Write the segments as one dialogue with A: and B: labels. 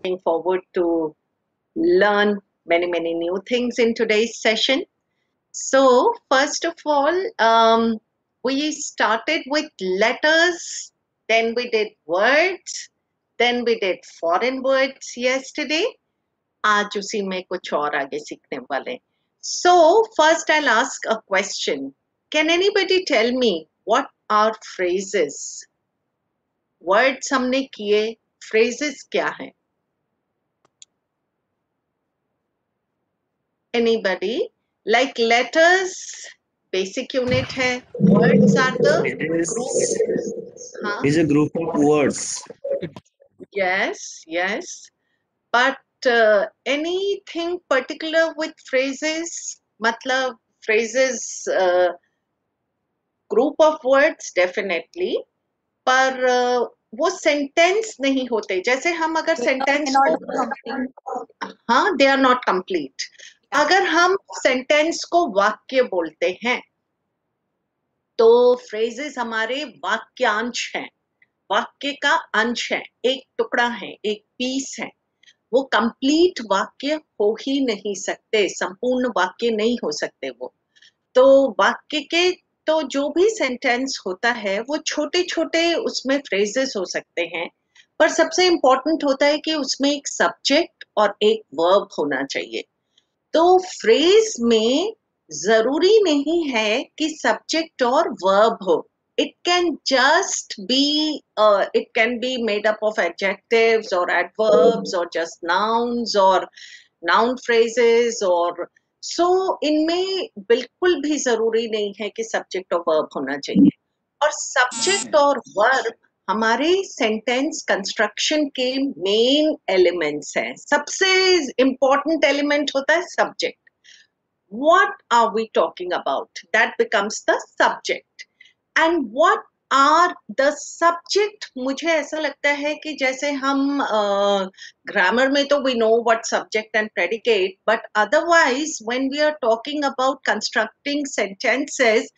A: Looking forward to learn many new things in today's session. So, first of all, we started with letters, then we did words, then we did foreign words yesterday. आज उसी में कुछ और आगे सीखने वाले. So, first I'll ask a question. Can anybody tell me what are phrases? Words हमने किए, phrases क्या हैं? Anybody? Like letters, basic unit है. Words are the group. हाँ.
B: Is a group of words.
A: Yes. But anything particular with phrases? मतलब phrases, group of words definitely. पर वो sentence नहीं होते. जैसे हम अगर सेंटेंस को, हाँ, दे आर नॉट कंप्लीट. अगर हम सेंटेंस को वाक्य बोलते हैं तो फ्रेजेस हमारे वाक्यांश हैं, वाक्य का अंश है, एक टुकड़ा है, एक पीस है. वो कंप्लीट वाक्य हो ही नहीं सकते, संपूर्ण वाक्य नहीं हो सकते वो. तो वाक्य के तो जो भी सेंटेंस होता है वो छोटे छोटे उसमें फ्रेजेस हो सकते हैं, पर सबसे इंपॉर्टेंट होता है कि उसमें एक सब्जेक्ट और एक वर्ब होना चाहिए. तो फ्रेज में जरूरी नहीं है कि सब्जेक्ट और वर्ब हो. It can just be it can be made up of adjectives or adverbs or just nouns or noun phrases or so. इनमें बिल्कुल भी जरूरी नहीं है कि सब्जेक्ट और वर्ब होना चाहिए. और सब्जेक्ट और वर्ब हमारे सेंटेंस कंस्ट्रक्शन के मेन एलिमेंट्स हैं. सबसे इंपॉर्टेंट एलिमेंट होता है subject. What are we talking about? That becomes the subject. And what are the subject? मुझे ऐसा लगता है कि जैसे हम ग्रामर में तो we know what subject and predicate, but otherwise when we are talking about constructing sentences,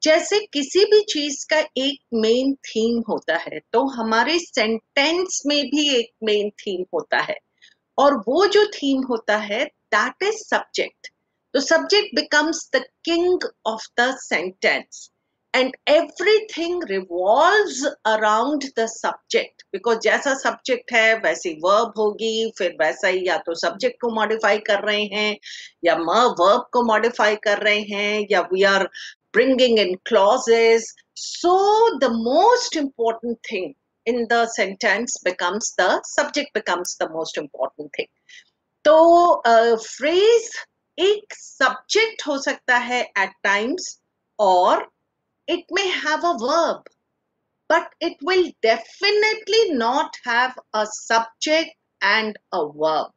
A: जैसे किसी भी चीज का एक मेन थीम होता है, तो हमारे सेंटेंस में भी एक मेन थीम होता है, और वो जो थीम होता है दैट इज सब्जेक्ट. तो subject becomes the king of the sentence and everything revolves around the subject, because जैसा subject है वैसी verb होगी, फिर वैसा ही या तो subject को modify कर रहे हैं या verb को modify कर रहे हैं, या we are bringing in clauses. So the most important thing in the sentence becomes the subject, becomes the most important thing. तो phrase एक subject हो सकता है at times, और it may have a verb, but it will definitely not have a subject and a verb.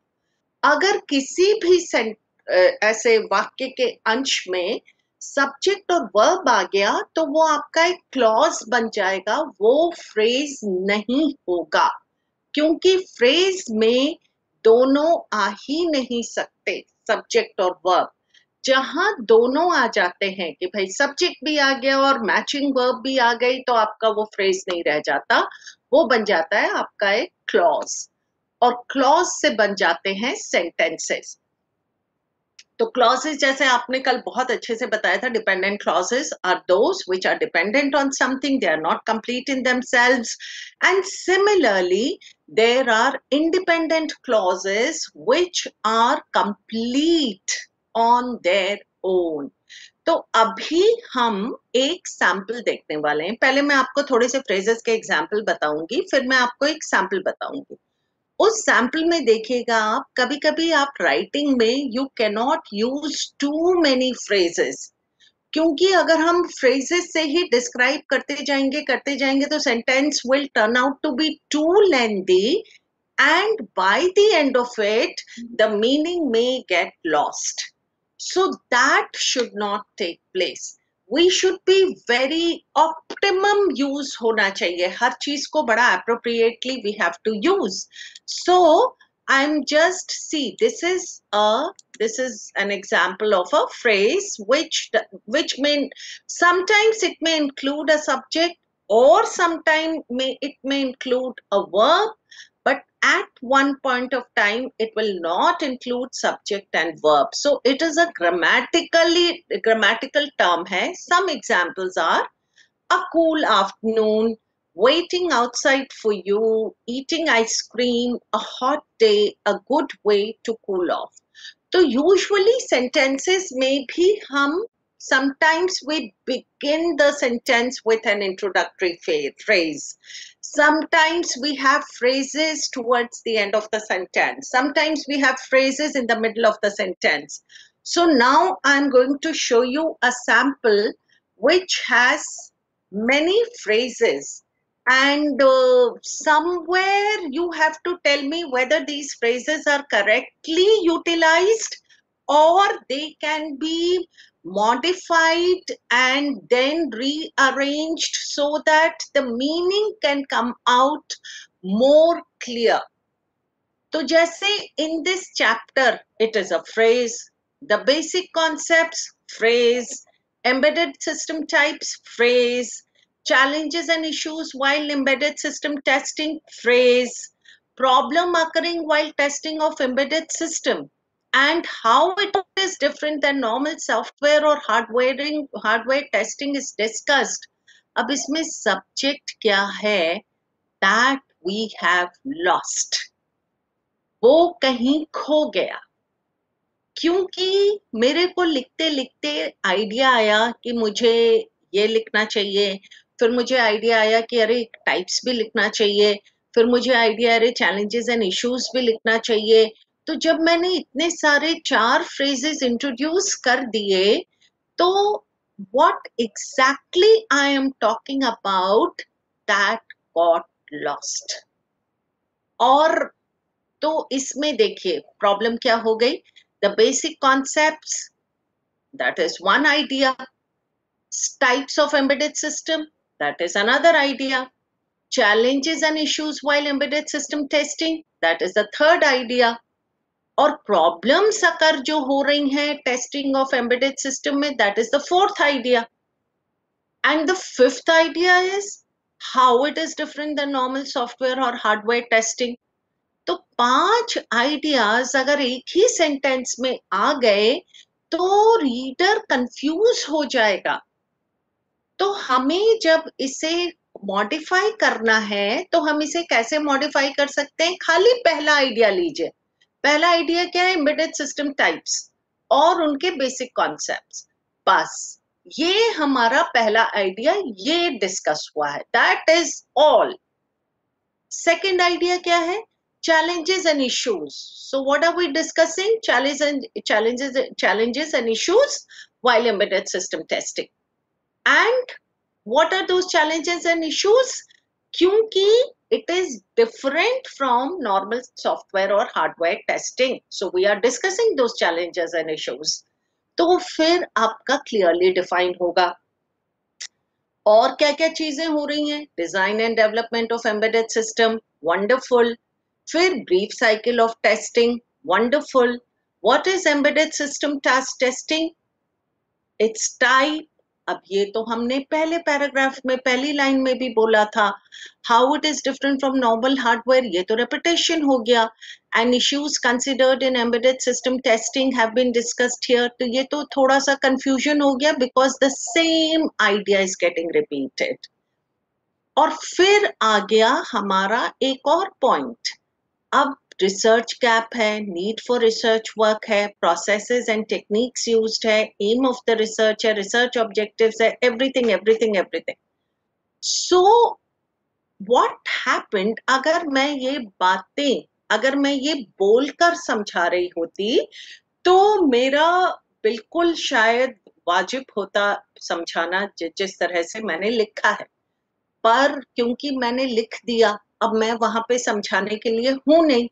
A: अगर किसी भी ऐसे वाक्य के अंश में सब्जेक्ट और वर्ब आ गया तो वो आपका एक क्लॉज बन जाएगा, वो फ्रेज नहीं होगा, क्योंकि फ्रेज में दोनों आ ही नहीं सकते, सब्जेक्ट और वर्ब. जहां दोनों आ जाते हैं कि भाई सब्जेक्ट भी आ गया और मैचिंग वर्ब भी आ गई, तो आपका वो फ्रेज नहीं रह जाता, वो बन जाता है आपका एक क्लॉज, और क्लॉज से बन जाते हैं सेंटेंसेस. तो क्लॉजेस जैसे आपने कल बहुत अच्छे से बताया था, dependent clauses are those which are dependent on something, they are not complete in themselves. And similarly there are independent clauses which are complete on their own. तो अभी हम एक सैंपल देखने वाले हैं. पहले मैं आपको थोड़े से फ्रेजेस के एग्जाम्पल बताऊंगी, फिर मैं आपको एक सैंपल बताऊंगी. उस सैंपल में देखिएगा आप, कभी कभी आप राइटिंग में you can not use too many phrases, क्योंकि अगर हम फ्रेजेस से ही डिस्क्राइब करते जाएंगे तो sentence will turn out to be too lengthy, and by the end of it the meaning may get lost. So that should not take place. We should be very optimum use होना चाहिए, हर चीज को बड़ा appropriately we have to use. So I'm just, see, this is an example of a phrase which mean sometimes it may include a subject or sometimes it may include a verb, but at one point of time it will not include subject and verb. So it is a grammatical term hai. Some examples are a cool afternoon, waiting outside for you, eating ice cream, a hot day, a good way to cool off. So usually sentences में भी हम sometimes we begin the sentence with an introductory phrase. Sometimes we have phrases towards the end of the sentence. Sometimes we have phrases in the middle of the sentence. So now I'm going to show you a sample which has many phrases, and somewhere you have to tell me whether these phrases are correctly utilized or they can be modified and then rearranged so that the meaning can come out more clear. So जैसे in this chapter it is a phrase, the basic concepts phrase, embedded system types phrase, challenges and issues while embedded system testing phrase, problem occurring while testing of embedded system, and how it is different than normal software or hardware testing is discussed. अब इसमें subject क्या है that we have lost, वो कहीं खो गया, क्योंकि मेरे को लिखते लिखते आइडिया आया कि मुझे ये लिखना चाहिए, फिर मुझे आइडिया आया कि अरे टाइप्स भी लिखना चाहिए, फिर मुझे आइडिया अरे चैलेंजेस एंड इश्यूज भी लिखना चाहिए. तो जब मैंने इतने सारे 4 फ्रेजेस इंट्रोड्यूस कर दिए, तो what exactly I am talking about that got lost. और तो इसमें देखिए प्रॉब्लम क्या हो गई. The basic concepts, that is one idea. Types of embedded system, that is another idea. Challenges and issues while embedded system testing, that is the third idea. और problems अकर जो हो रही हैं testing of embedded system में, that is the fourth idea. And the fifth idea is how it is different than normal software or hardware testing. तो 5 ideas अगर एक ही sentence में आ गए तो रीडर कंफ्यूज हो जाएगा. तो हमें जब इसे मॉडिफाई करना है तो हम इसे कैसे मॉडिफाई कर सकते हैं. खाली पहला आइडिया लीजिए. पहला आइडिया क्या है, एम्बेडेड सिस्टम टाइप्स और उनके बेसिक कॉन्सेप्ट्स. बस ये हमारा पहला आइडिया, ये डिस्कस हुआ है, that is all. Second idea क्या है, challenges and issues. So what are we discussing? Challenges and issues while embedded system testing. And what are those challenges and issues? क्योंकि it is different from normal software or hardware testing. So we are discussing those challenges and issues. तो फिर आपका clearly defined होगा. और क्या क्या चीजें हो रही हैं. Design and development of embedded system, wonderful. फिर brief cycle of testing, wonderful. What is embedded system task testing, it's type. अब ये तो हमने पहले पैराग्राफ में पहली लाइन में भी बोला था. How it is different from normal hardware, ये तो रेपिटेशन हो गया. And issues considered in embedded system testing have been discussed here. तो ये तो थोड़ा सा कंफ्यूजन हो गया because the same idea is getting repeated. और फिर आ गया हमारा एक और पॉइंट. अब रिसर्च गैप है, नीड फॉर रिसर्च वर्क है, प्रोसेसेस एंड टेक्निक्स यूज्ड है, एम ऑफ द रिसर्च है, रिसर्च ऑब्जेक्टिव्स है, everything everything everything. So what happened, अगर मैं ये बातें अगर मैं ये बोलकर समझा रही होती तो मेरा बिल्कुल शायद वाजिब होता समझाना जिस तरह से मैंने लिखा है. पर क्योंकि मैंने लिख दिया, अब मैं वहां पे समझाने के लिए हूं नहीं,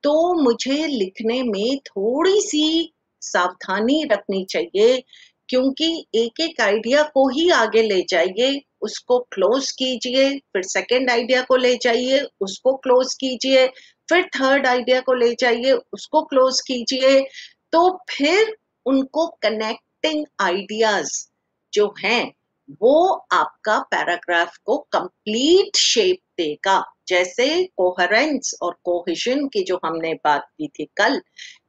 A: तो मुझे लिखने में थोड़ी सी सावधानी रखनी चाहिए. क्योंकि एक एक आइडिया को ही आगे ले जाइए, उसको क्लोज कीजिए, फिर सेकंड आइडिया को ले जाइए, उसको क्लोज कीजिए, फिर थर्ड आइडिया को ले जाइए, उसको क्लोज कीजिए. तो फिर उनको कनेक्टिंग आइडियाज जो हैं वो आपका पैराग्राफ को कंप्लीट शेप देगा. जैसे कोहेरेंस और कोहेजन की जो हमने बात की थी कल,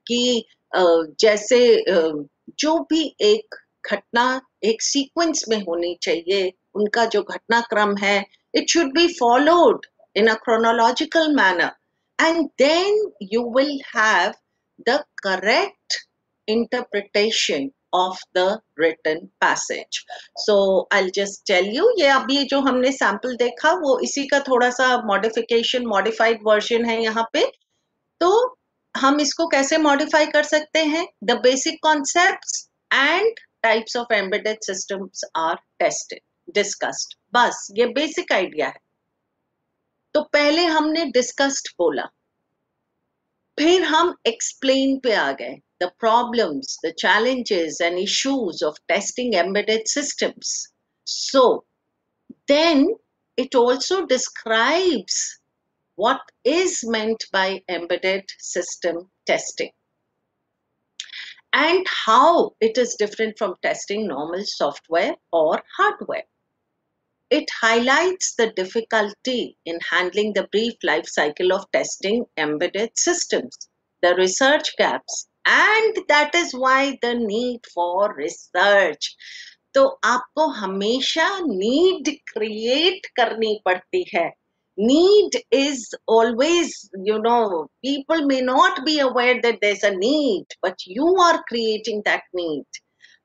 A: कि जैसे जो भी एक घटना एक सीक्वेंस में होनी चाहिए, उनका जो घटनाक्रम है, it should be followed in a chronological manner, and then you will have the correct interpretation of the written passage. So I'll just tell you, ये अभी जो हमने सैंपल देखा वो इसी का थोड़ा सा मॉडिफिकेशन, मॉडिफाइड वर्जन है यहाँ पे। तो हम इसको कैसे मॉडिफाई कर सकते हैं? The basic concepts and types of embedded systems are tested, discussed, बस ये बेसिक आइडिया है। तो पहले हमने डिस्कस्ड बोला, फिर हम एक्सप्लेन पे आ गए, the problems, the challenges and issues of testing embedded systems. So then it also describes what is meant by embedded system testing and how it is different from testing normal software or hardware. It highlights the difficulty in handling the brief life cycle of testing embedded systems, the research gaps, and that is why the need for research. तो आपको हमेशा need create करनी पड़ती है. Need is always, people may not be aware that there's a need, but you are creating that need.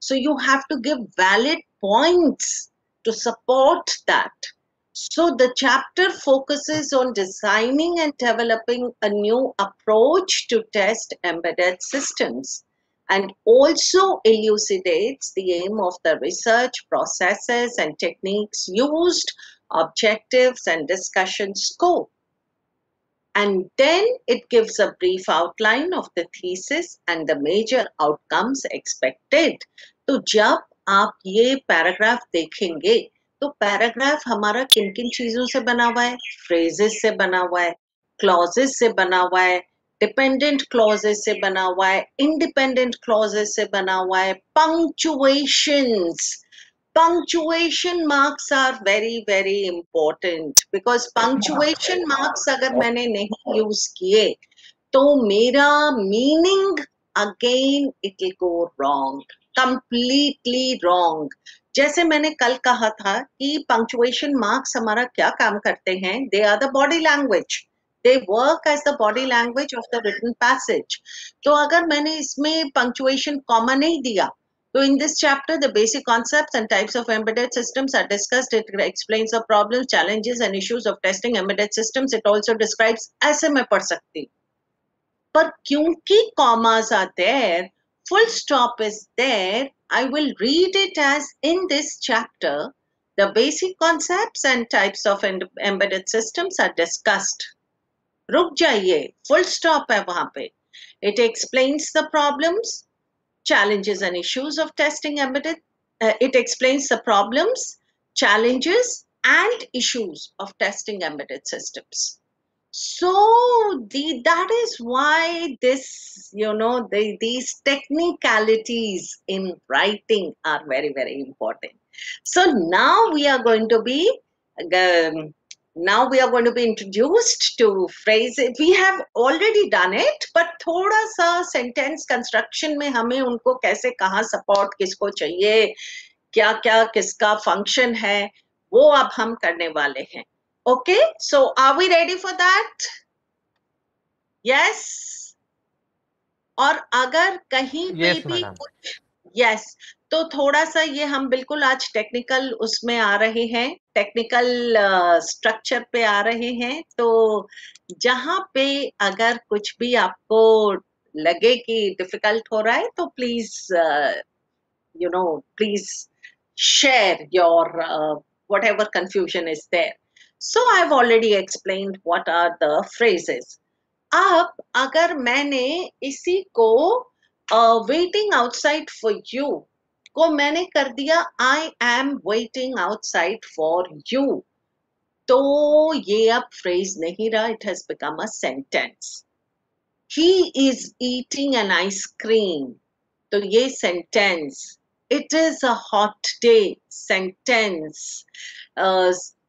A: So you have to give valid points to support that. So the chapter focuses on designing and developing a new approach to test embedded systems, and also elucidates the aim of the research processes and techniques used, objectives and discussion scope. And then it gives a brief outline of the thesis and the major outcomes expected. तो जब आप ये paragraph देखेंगे, तो paragraph हमारा किन किन चीजों से बना हुआ है? फ्रेजेस से बना हुआ है, क्लॉजेस से बना हुआ है, डिपेंडेंट क्लॉजेस से बना हुआ है, इंडिपेंडेंट क्लॉजेस से बना हुआ है, punctuations. Punctuation marks are very, very important, because punctuation marks अगर मैंने नहीं यूज किए तो मेरा meaning again it will go wrong, completely wrong. जैसे मैंने कल कहा था कि पंक्चुएशन मार्क्स हमारा क्या काम करते हैं? They are the body language, they work as the body language of the written passage. तो अगर मैंने इसमें punctuation comma नहीं दिया, so in this chapter, the basic concepts and types of embedded systems are discussed. It explains the problems, challenges and issues of testing embedded systems. It also describes, ऐसे मैं पढ़ सकती हूँ. पर क्योंकि commas are there, full stop is there, I will read it as in this chapter, the basic concepts and types of embedded systems are discussed. रुक जाइए, full stop है वहां पे. It explains the problems, challenges and issues of testing embedded. It explains the problems, challenges and issues of testing embedded systems. So that is why this, these technicalities in writing are very, very important. So now we are going to be introduced to phrases. We have already done it, but थोड़ा सा sentence construction में हमें उनको कैसे, कहाँ support किसको चाहिए, क्या क्या किसका function है, वो अब हम करने वाले हैं. Okay, so are we ready for that? Yes. और अगर कहीं पे भी कुछ, yes, तो थोड़ा सा ये हम बिल्कुल आज टेक्निकल उसमें आ रहे हैं, टेक्निकल स्ट्रक्चर पे आ रहे हैं. तो जहां पे अगर कुछ भी आपको लगे कि डिफिकल्ट हो रहा है, तो please please share your whatever confusion is there. So I've already explained what are the phrases. अब अगर मैंने इसी को waiting outside for you को मैंने कर दिया I am waiting outside for you, तो ये अब phrase नहीं रहा, it has become a sentence. He is eating an ice cream, तो ये sentence. It is a hot day, sentence.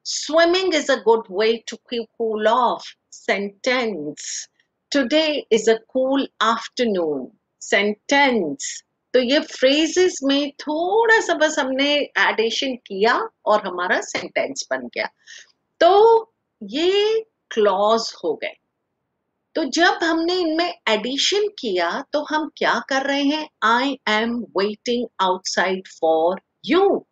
A: Swimming is a good way to cool off. Sentence. Today is a cool afternoon. Sentence. तो ये phrases में थोड़ा सा बस हमने addition किया और हमारा सेंटेंस बन गया. तो ये क्लॉज हो गए. तो जब हमने इनमें एडिशन किया तो हम क्या कर रहे हैं? I am waiting outside for you.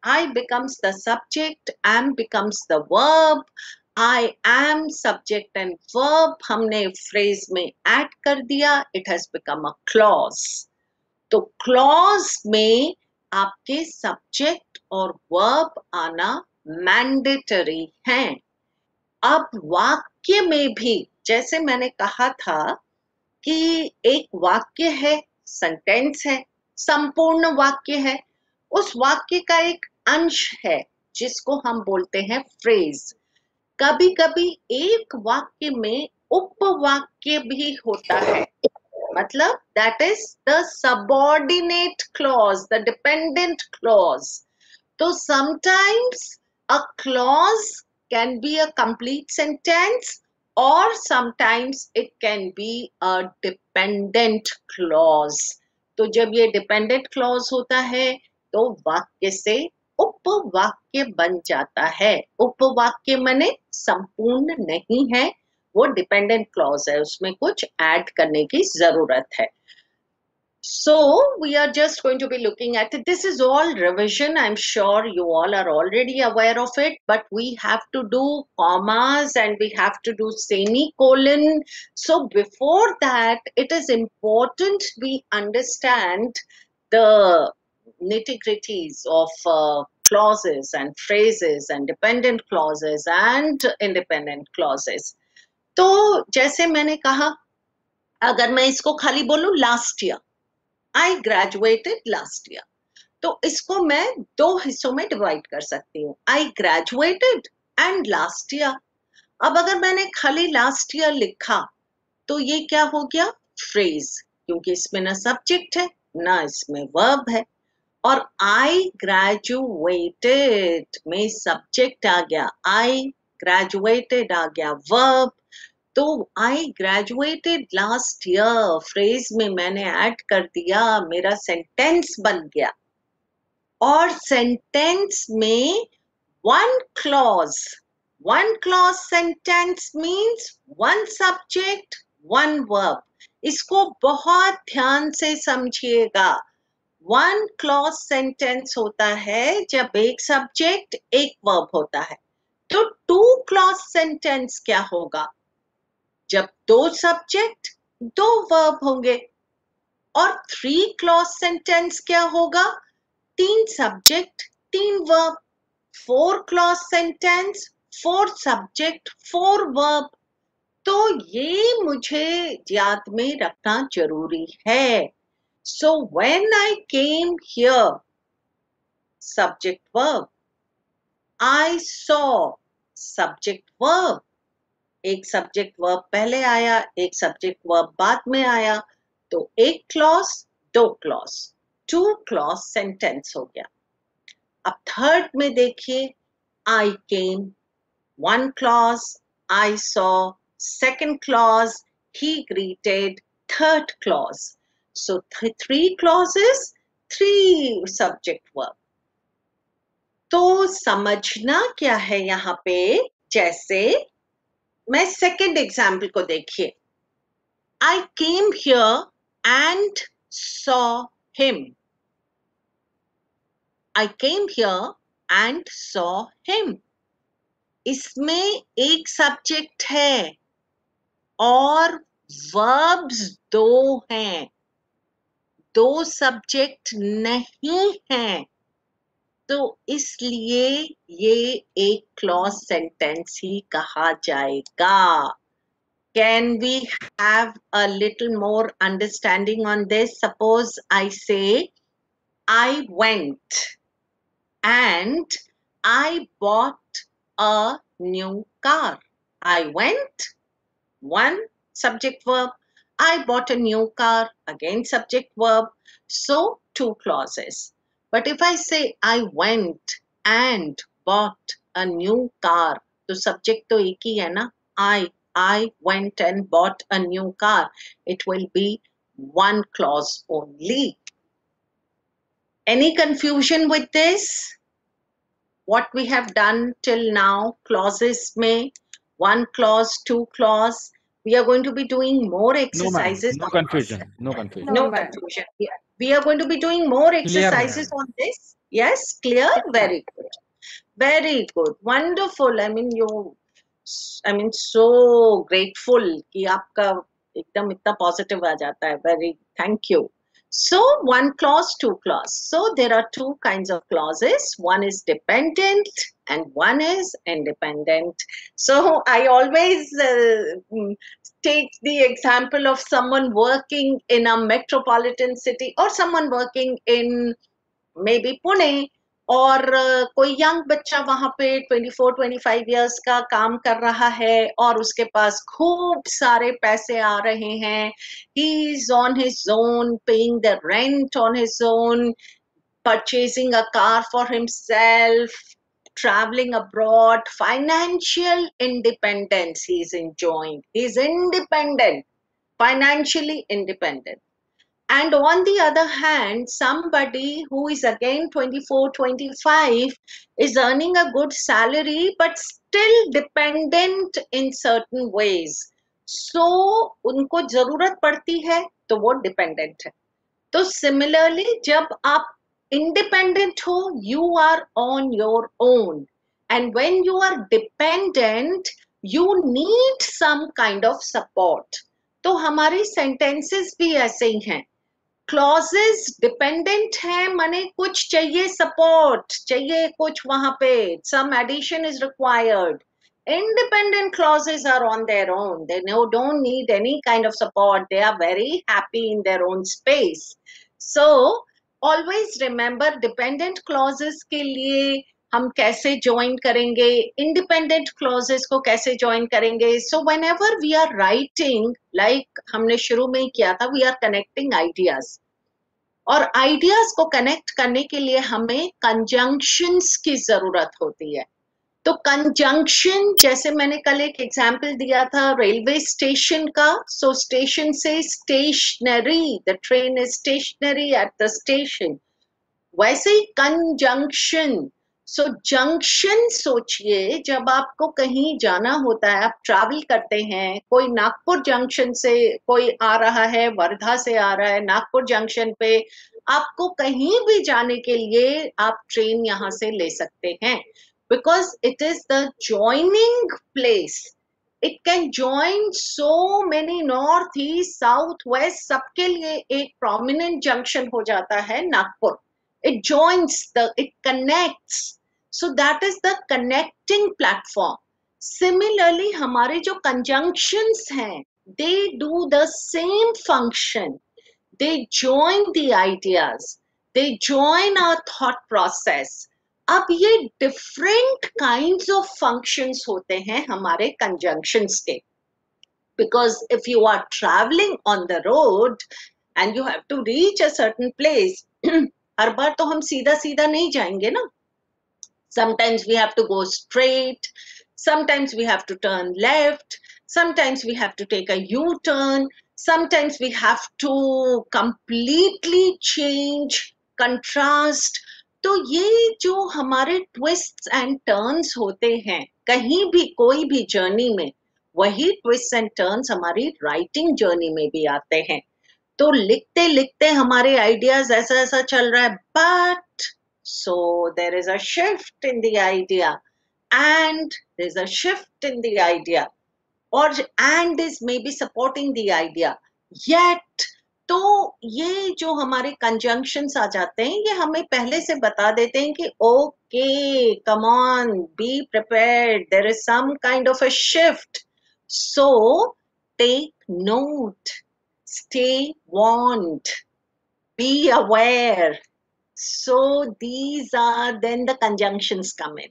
A: I becomes the subject, am becomes the verb, I am subject and verb हमने phrase में add कर दिया, it has become a clause. तो clause में आपके subject और verb आना mandatory है. अब वाक्य में भी जैसे मैंने कहा था कि एक वाक्य है, सेंटेंस है, संपूर्ण वाक्य है, उस वाक्य का एक अंश है जिसको हम बोलते हैं फ्रेज. कभी कभी एक वाक्य में उपवाक्य भी होता है. मतलब that is the subordinate clause, the dependent clause. तो sometimes a clause can be a complete sentence or sometimes it can be a dependent clause. तो जब ये dependent clause होता है तो वाक्य से उपवाक्य बन जाता है. उपवाक्य माने संपूर्ण नहीं है, वो dependent clause है, उसमें कुछ ऐड करने की जरूरत है. So we are just going to be looking at it. This is all revision. I'm sure you all are already aware of it, but we have to do commas and we have to do semicolon. So before that, it is important we understand the nitty-gritties of clauses and phrases and dependent clauses and independent clauses. तो जैसे मैंने कहा, अगर मैं इसको खाली बोलूं last year, I graduated last year. तो इसको मैं दो हिस्सों में डिवाइड कर सकती हूँ. I graduated and last year. अब अगर मैंने खाली last year लिखा तो ये क्या हो गया? फ्रेज, क्योंकि इसमें ना सब्जेक्ट है ना इसमें वर्ब है. और I graduated में सब्जेक्ट आ गया, I graduated आ गया वर्ब. तो I graduated last year phrase में मैंने ऐड कर दिया, मेरा सेंटेंस बन गया. और सेंटेंस में one clause sentence means one subject, one verb. इसको बहुत ध्यान से समझिएगा. one clause sentence होता है जब एक सब्जेक्ट एक वर्ब होता है. तो two clause sentence क्या होगा? जब दो सब्जेक्ट दो वर्ब होंगे. और थ्री क्लॉज सेंटेंस क्या होगा? तीन सब्जेक्ट तीन verb. Four clause sentence four subject four verb. तो ये मुझे याद में रखना जरूरी है. So when I came here, subject verb. I saw, subject verb. एक सब्जेक्ट वर्ब पहले आया, एक सब्जेक्ट वर्ब बाद में आया. तो एक क्लॉज दो क्लॉज, टू क्लॉज सेंटेंस हो गया. अब थर्ड में देखिए, I came, one clause, I saw, second clause, he greeted, third clause. So three clauses, three subject verb. तो समझना क्या है यहाँ पे? जैसे मैं सेकेंड एग्जाम्पल को देखिए. I came here and saw him. I came here and saw him. इसमें एक सब्जेक्ट है और verbs दो हैं. दो सब्जेक्ट नहीं हैं. तो इसलिए ये एक क्लॉज सेंटेंस ही कहा जाएगा. Can we have a little more understanding on this? Suppose I say, I went and I bought a new car. I went, one subject verb. I bought a new car, again subject verb. So two clauses. But if I say I went and bought a new car, तो subject तो एक ही है ना, I went and bought a new car. It will be one clause only. Any confusion with this? What we have done till now, clauses में one clause, two clause. We are going to be doing more exercises.
C: No confusion. No confusion.
A: No confusion. We are going to be doing more exercises on this. Yes, clear? Very good. Very good. Wonderful. I mean, so grateful कि आपका एकदम इतना positive आ जाता है. Very, thank you. So, one clause, two clause. So, there are two kinds of clauses. One is dependent and one is independent. So, I always take the example of someone working in a metropolitan city or someone working in maybe Pune, और कोई young बच्चा वहां पे 24-25 years का काम कर रहा है और उसके पास खूब सारे पैसे आ रहे हैं. He is on his own, paying the rent on his own, purchasing a car for himself, traveling abroad, financial independence he is enjoying. He is independent, financially independent. And on the other hand, somebody who is again 24-25 is earning a good salary but still dependent in certain ways. So, उनको जरूरत पड़ती है तो वो dependent है. तो similarly, जब आप independent हो, you are on your own. And when you are dependent, you need some kind of support. तो हमारी sentences भी ऐसे ही हैं. क्लॉजेस डिपेंडेंट है, माने कुछ चाहिए, सपोर्ट चाहिए कुछ वहां पे, some addition is required. Independent clauses are on their own. They don't need any kind of support. They are very happy in their own space. So always remember, dependent clauses के लिए हम कैसे join करेंगे, independent clauses को कैसे join करेंगे. सो whenever we are writing, like हमने शुरू में ही किया था, we are connecting ideas. और आइडियाज को कनेक्ट करने के लिए हमें कंजंक्शंस की जरूरत होती है. तो कंजंक्शन, जैसे मैंने कल एक एग्जाम्पल दिया था रेलवे स्टेशन का. सो स्टेशन से stationery, the train is stationary at the station. वैसे ही कंजंक्शन. सो जंक्शन सोचिए, जब आपको कहीं जाना होता है, आप ट्रैवल करते हैं, कोई नागपुर जंक्शन से कोई आ रहा है, वर्धा से आ रहा है, नागपुर जंक्शन पे आपको कहीं भी जाने के लिए आप ट्रेन यहाँ से ले सकते हैं, because it is the joining place. It can join so many, north east south west, सबके लिए एक प्रोमिनेंट जंक्शन हो जाता है Nagpur. It joins it connects. So that is the connecting platform. Similarly, हमारे जो conjunctions हैं, they do the same function. They join the ideas. They join our thought process. अब ये different kinds of functions होते हैं हमारे conjunctions के. Because if you are traveling on the road and you have to reach a certain place, हर बार तो हम सीधा सीधा नहीं जाएंगे ना. Sometimes we have to go straight, sometimes we have to turn left, sometimes we have to take a U-turn, sometimes we have to completely change, contrast. तो ये जो हमारे twists and turns होते हैं कहीं भी कोई भी जर्नी में, वही twists and turns हमारी राइटिंग जर्नी में भी आते हैं. तो लिखते लिखते हमारे आइडियाज ऐसा ऐसा चल रहा है, but so there is a shift in the idea and there is a shift in the idea, और and is maybe supporting the idea yet. तो ये जो हमारे कंजंक्शंस आ जाते हैं, ये हमें पहले से बता देते हैं कि okay, come on, be prepared, there is some kind of a shift. So take note, stay warned, be aware. So these are then the conjunctions come in.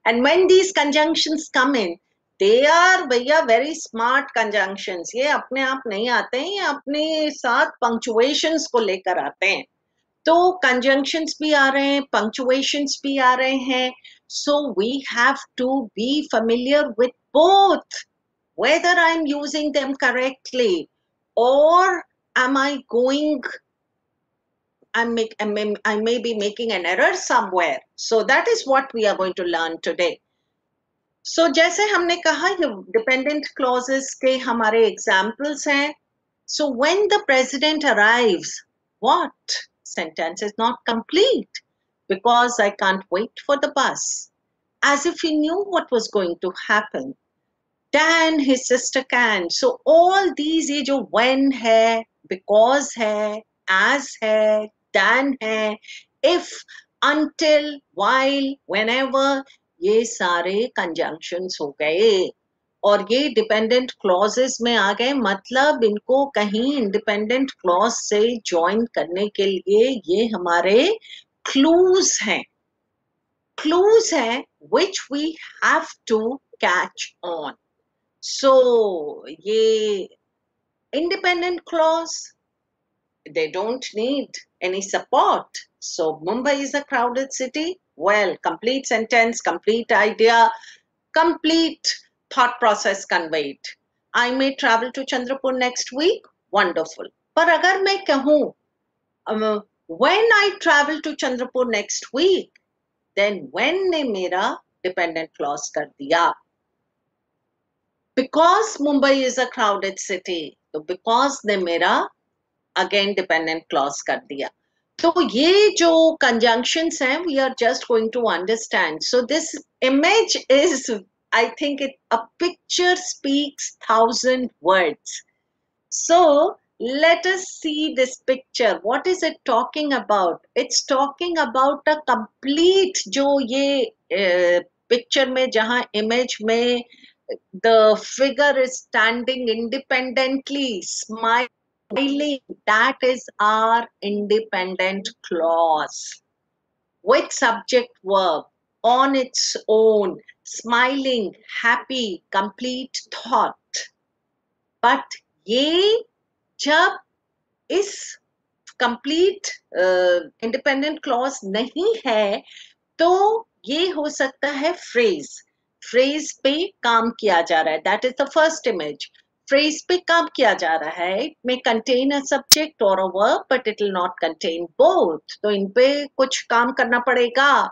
A: And when these conjunctions come in, they are भैया very smart conjunctions. ये अपने आप नहीं आते हैं, ये अपने साथ punctuations को लेकर आते हैं. तो conjunctions भी आ रहे हैं, punctuations भी आ रहे हैं. So we have to be familiar with both, whether I'm using them correctly or am I going, I may be making an error somewhere. So that is what we are going to learn today. So जैसे हमने कहा ये dependent clauses के हमारे examples हैं. So when the president arrives, what? Sentence is not complete because I can't wait for the bus. As if he knew what was going to happen. Dan, his sister can. So all these ये जो when है, because है, as है, Dan है, if, until, while, whenever, ये सारे conjunctions हो गए. और ये डिपेंडेंट क्लॉजेस में आ गए, मतलब इनको कहीं इंडिपेंडेंट क्लॉज से ज्वाइन करने के लिए ये हमारे क्लूज हैं. क्लूज हैं which we have to catch on. So ये independent clause, they don't need any support. So Mumbai is a crowded city. Well, complete sentence, complete idea, complete thought process conveyed. I may travel to Chandrapur next week. Wonderful. पर अगर मैं कहूँ when I travel to Chandrapur next week, then when ने मेरा dependent clause कर दिया. Because Mumbai is a crowded city, तो because ने मेरा again dependent clause कर दिया. तो ये जो conjunctions हैं, we are just going to understand. So this image is, I think a picture speaks 1,000 words. So let us see this picture. What is it talking about? It's talking about a complete जो ये picture में जहाँ image में the figure is standing independently, smiling, that is our independent clause. With subject verb, on its own, smiling, happy, complete thought. But ये जब इस complete independent clause नहीं है, तो ये हो सकता है phrase. Phrase पे काम किया जा रहा है. That is the first image. Phrase पे काम किया जा रहा है. It may contain a subject or a verb, but it will not contain both. तो इन पे कुछ काम करना पड़ेगा.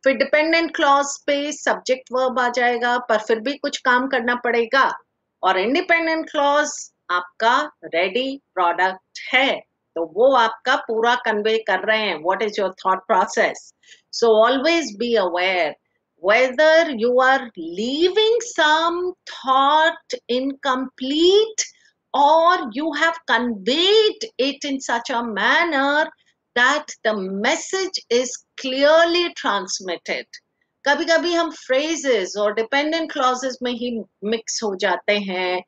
A: फिर dependent clause पे subject verb आ जाएगा, पर फिर भी कुछ काम करना पड़ेगा. और independent clause आपका ready product है. तो वो आपका पूरा convey कर रहे हैं. What is your thought process? So always be aware whether you are leaving some thought incomplete or you have conveyed it in such a manner that the message is clearly transmitted. कभी कभी हम phrases और dependent clauses में ही mix हो जाते हैं,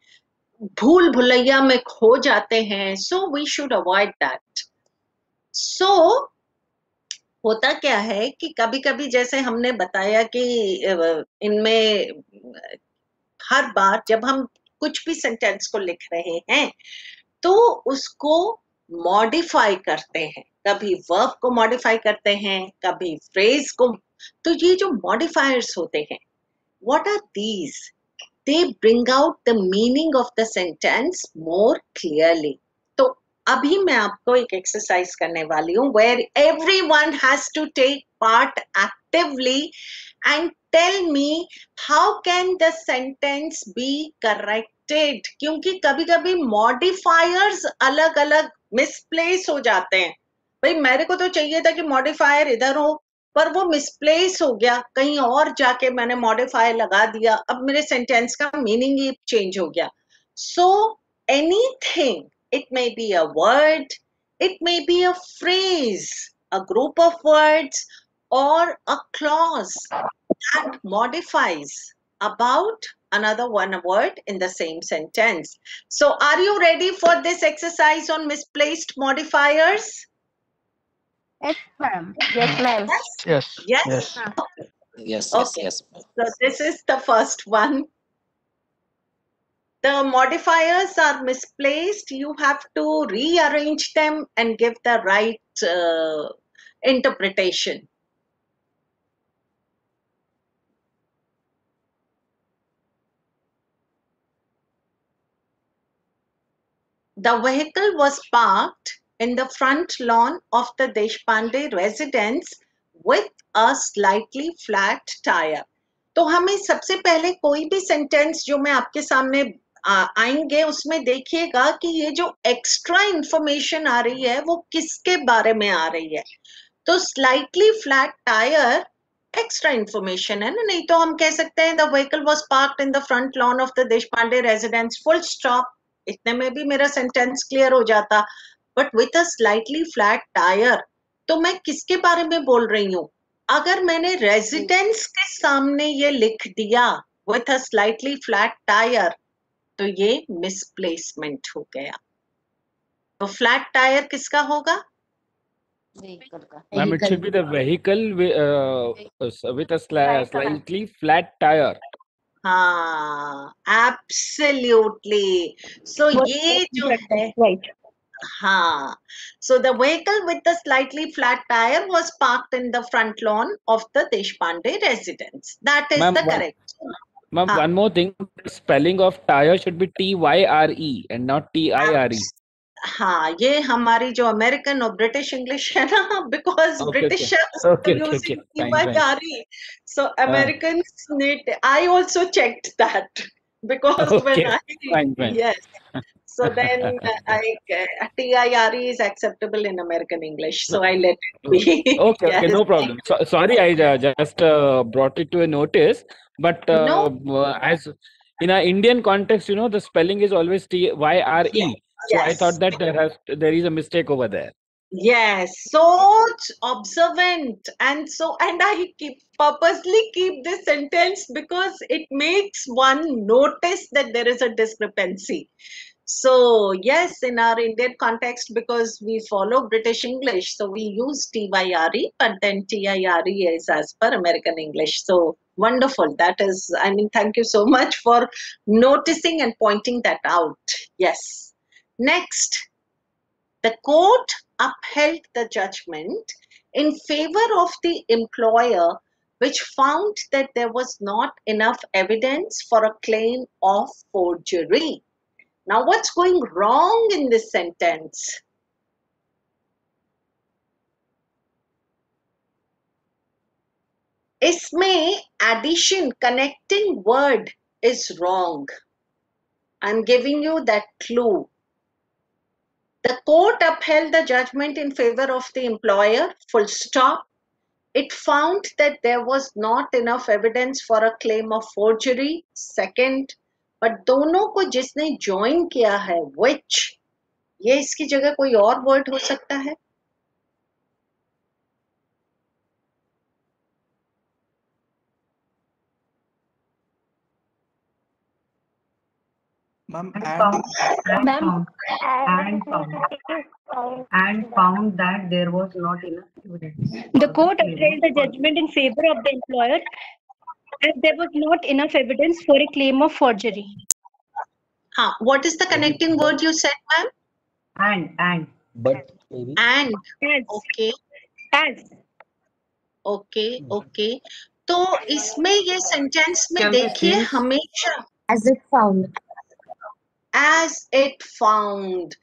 A: भूल भुलैया में खो जाते हैं. So we should avoid that. So होता क्या है कि कभी कभी जैसे हमने बताया कि इनमें हर बार जब हम कुछ भी सेंटेंस को लिख रहे हैं तो उसको मॉडिफाई करते हैं. कभी वर्ब को मॉडिफाई करते हैं, कभी फ्रेज को. तो ये जो मॉडिफायर्स होते हैं, what are these? They bring out the meaning of the sentence more clearly. तो अभी मैं आपको एक एक्सरसाइज करने वाली हूँ where everyone has to take part actively and tell me how can the sentence be corrected. क्योंकि कभी कभी मॉडिफायर्स अलग अलग मिसप्लेस हो जाते हैं. भाई मेरे को तो चाहिए था कि मॉडिफायर इधर हो, पर वो मिसप्लेस हो गया, कहीं और जाके मैंने मॉडिफायर लगा दिया, अब मेरे सेंटेंस का मीनिंग ही चेंज हो गया. So anything, it may be a word, it may be a phrase, a group of words, or a clause that modifies about another one word in the same sentence. So are you ready for this exercise on misplaced modifiers?
C: Yes, ma'am.
D: Yes, ma'am.
B: Yes.
A: Yes?
B: Yes.
D: Yes,
A: Okay.
D: yes.
A: So this is the first one. The modifiers are misplaced. You have to rearrange them and give the right interpretation. the vehicle was parked in the front lawn of the Deshpande residence with a slightly flat tire. तो हमें सबसे पहले कोई भी sentence जो मैं आपके सामने आएंगे उसमें देखिएगा कि ये जो एक्स्ट्रा इंफॉर्मेशन आ रही है वो किसके बारे में आ रही है. तो slightly flat tyre extra information है ना. नहीं तो हम कह सकते हैं the vehicle was parked in the front lawn of the Deshpande residence, full stop. इतने में भी मेरा सेंटेंस क्लियर हो जाता. But with a slightly flat tyre, तो मैं किसके बारे में बोल रही हूँ? अगर मैंने रेजिडेंस के सामने ये लिख दिया with a slightly flat tyre, तो ये मिसप्लेसमेंट हो गया. तो फ्लैट टायर किसका होगा?
E: Ma'am, it should be the vehicle with a slightly flat tire.
A: हाँ, absolutely. So ये जो है,
C: right.
A: हाँ, so the vehicle with the slightly flat tire was parked in the front lawn of the Deshpande residence. That is the correct.
E: Ma'am, one more thing. Spelling of tire should be T-Y-R-E and not T-I-R-E.
A: हाँ, ये हमारी जो American और British English है ना, because Britishers using T-Y-R-E, so Americans need. I also checked that because when I yes, so then T-I-R-E is acceptable in American English, so I let it be.
E: Okay, yes. Okay, no problem. Sorry, I just brought it to a notice, but as in an Indian context, you know, the spelling is always T-Y-R-E. Yeah. So yes. I thought that there is a mistake over there.
A: Yes, so observant, and I purposely keep this sentence because it makes one notice that there is a discrepancy. So yes, in our Indian context, because we follow British English, so we use T-Y-R-E, but then T-I-R-E is as per American English. So wonderful. That is, I mean, thank you so much for noticing and pointing that out. Yes. Next, the court upheld the judgment in favor of the employer, which found that there was not enough evidence for a claim of forgery. Now, what's going wrong in this sentence? Isme addition, connecting word is wrong. I'm giving you that clue. The court upheld the judgment in favor of the employer, full stop. It found that there was not enough evidence for a claim of forgery, second. But दोनों को जिसने join किया है, which, ये इसकी जगह कोई और word हो सकता है?
B: Ma'am,
C: and found that there was not enough evidence. The court upheld the judgment in favor of the employer as there was not enough evidence for a claim of forgery.
A: What is the connecting word you said, ma'am?
C: And.
B: But maybe.
A: And.
C: As.
A: Okay.
C: As.
A: Okay, okay. तो इसमें ये sentence में देखिए हमेशा
C: as it found.
A: As it found.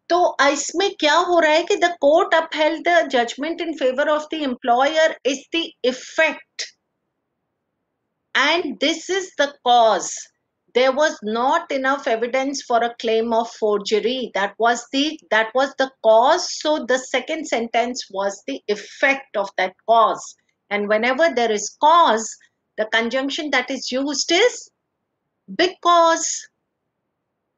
A: तो इसमें क्या हो रहा है कि the court upheld the judgment in favor of the employer is the effect, and this is the cause. There was not enough evidence for a claim of forgery. That was the cause. So the second sentence was the effect of that cause. And whenever there is cause, the conjunction that is used is because,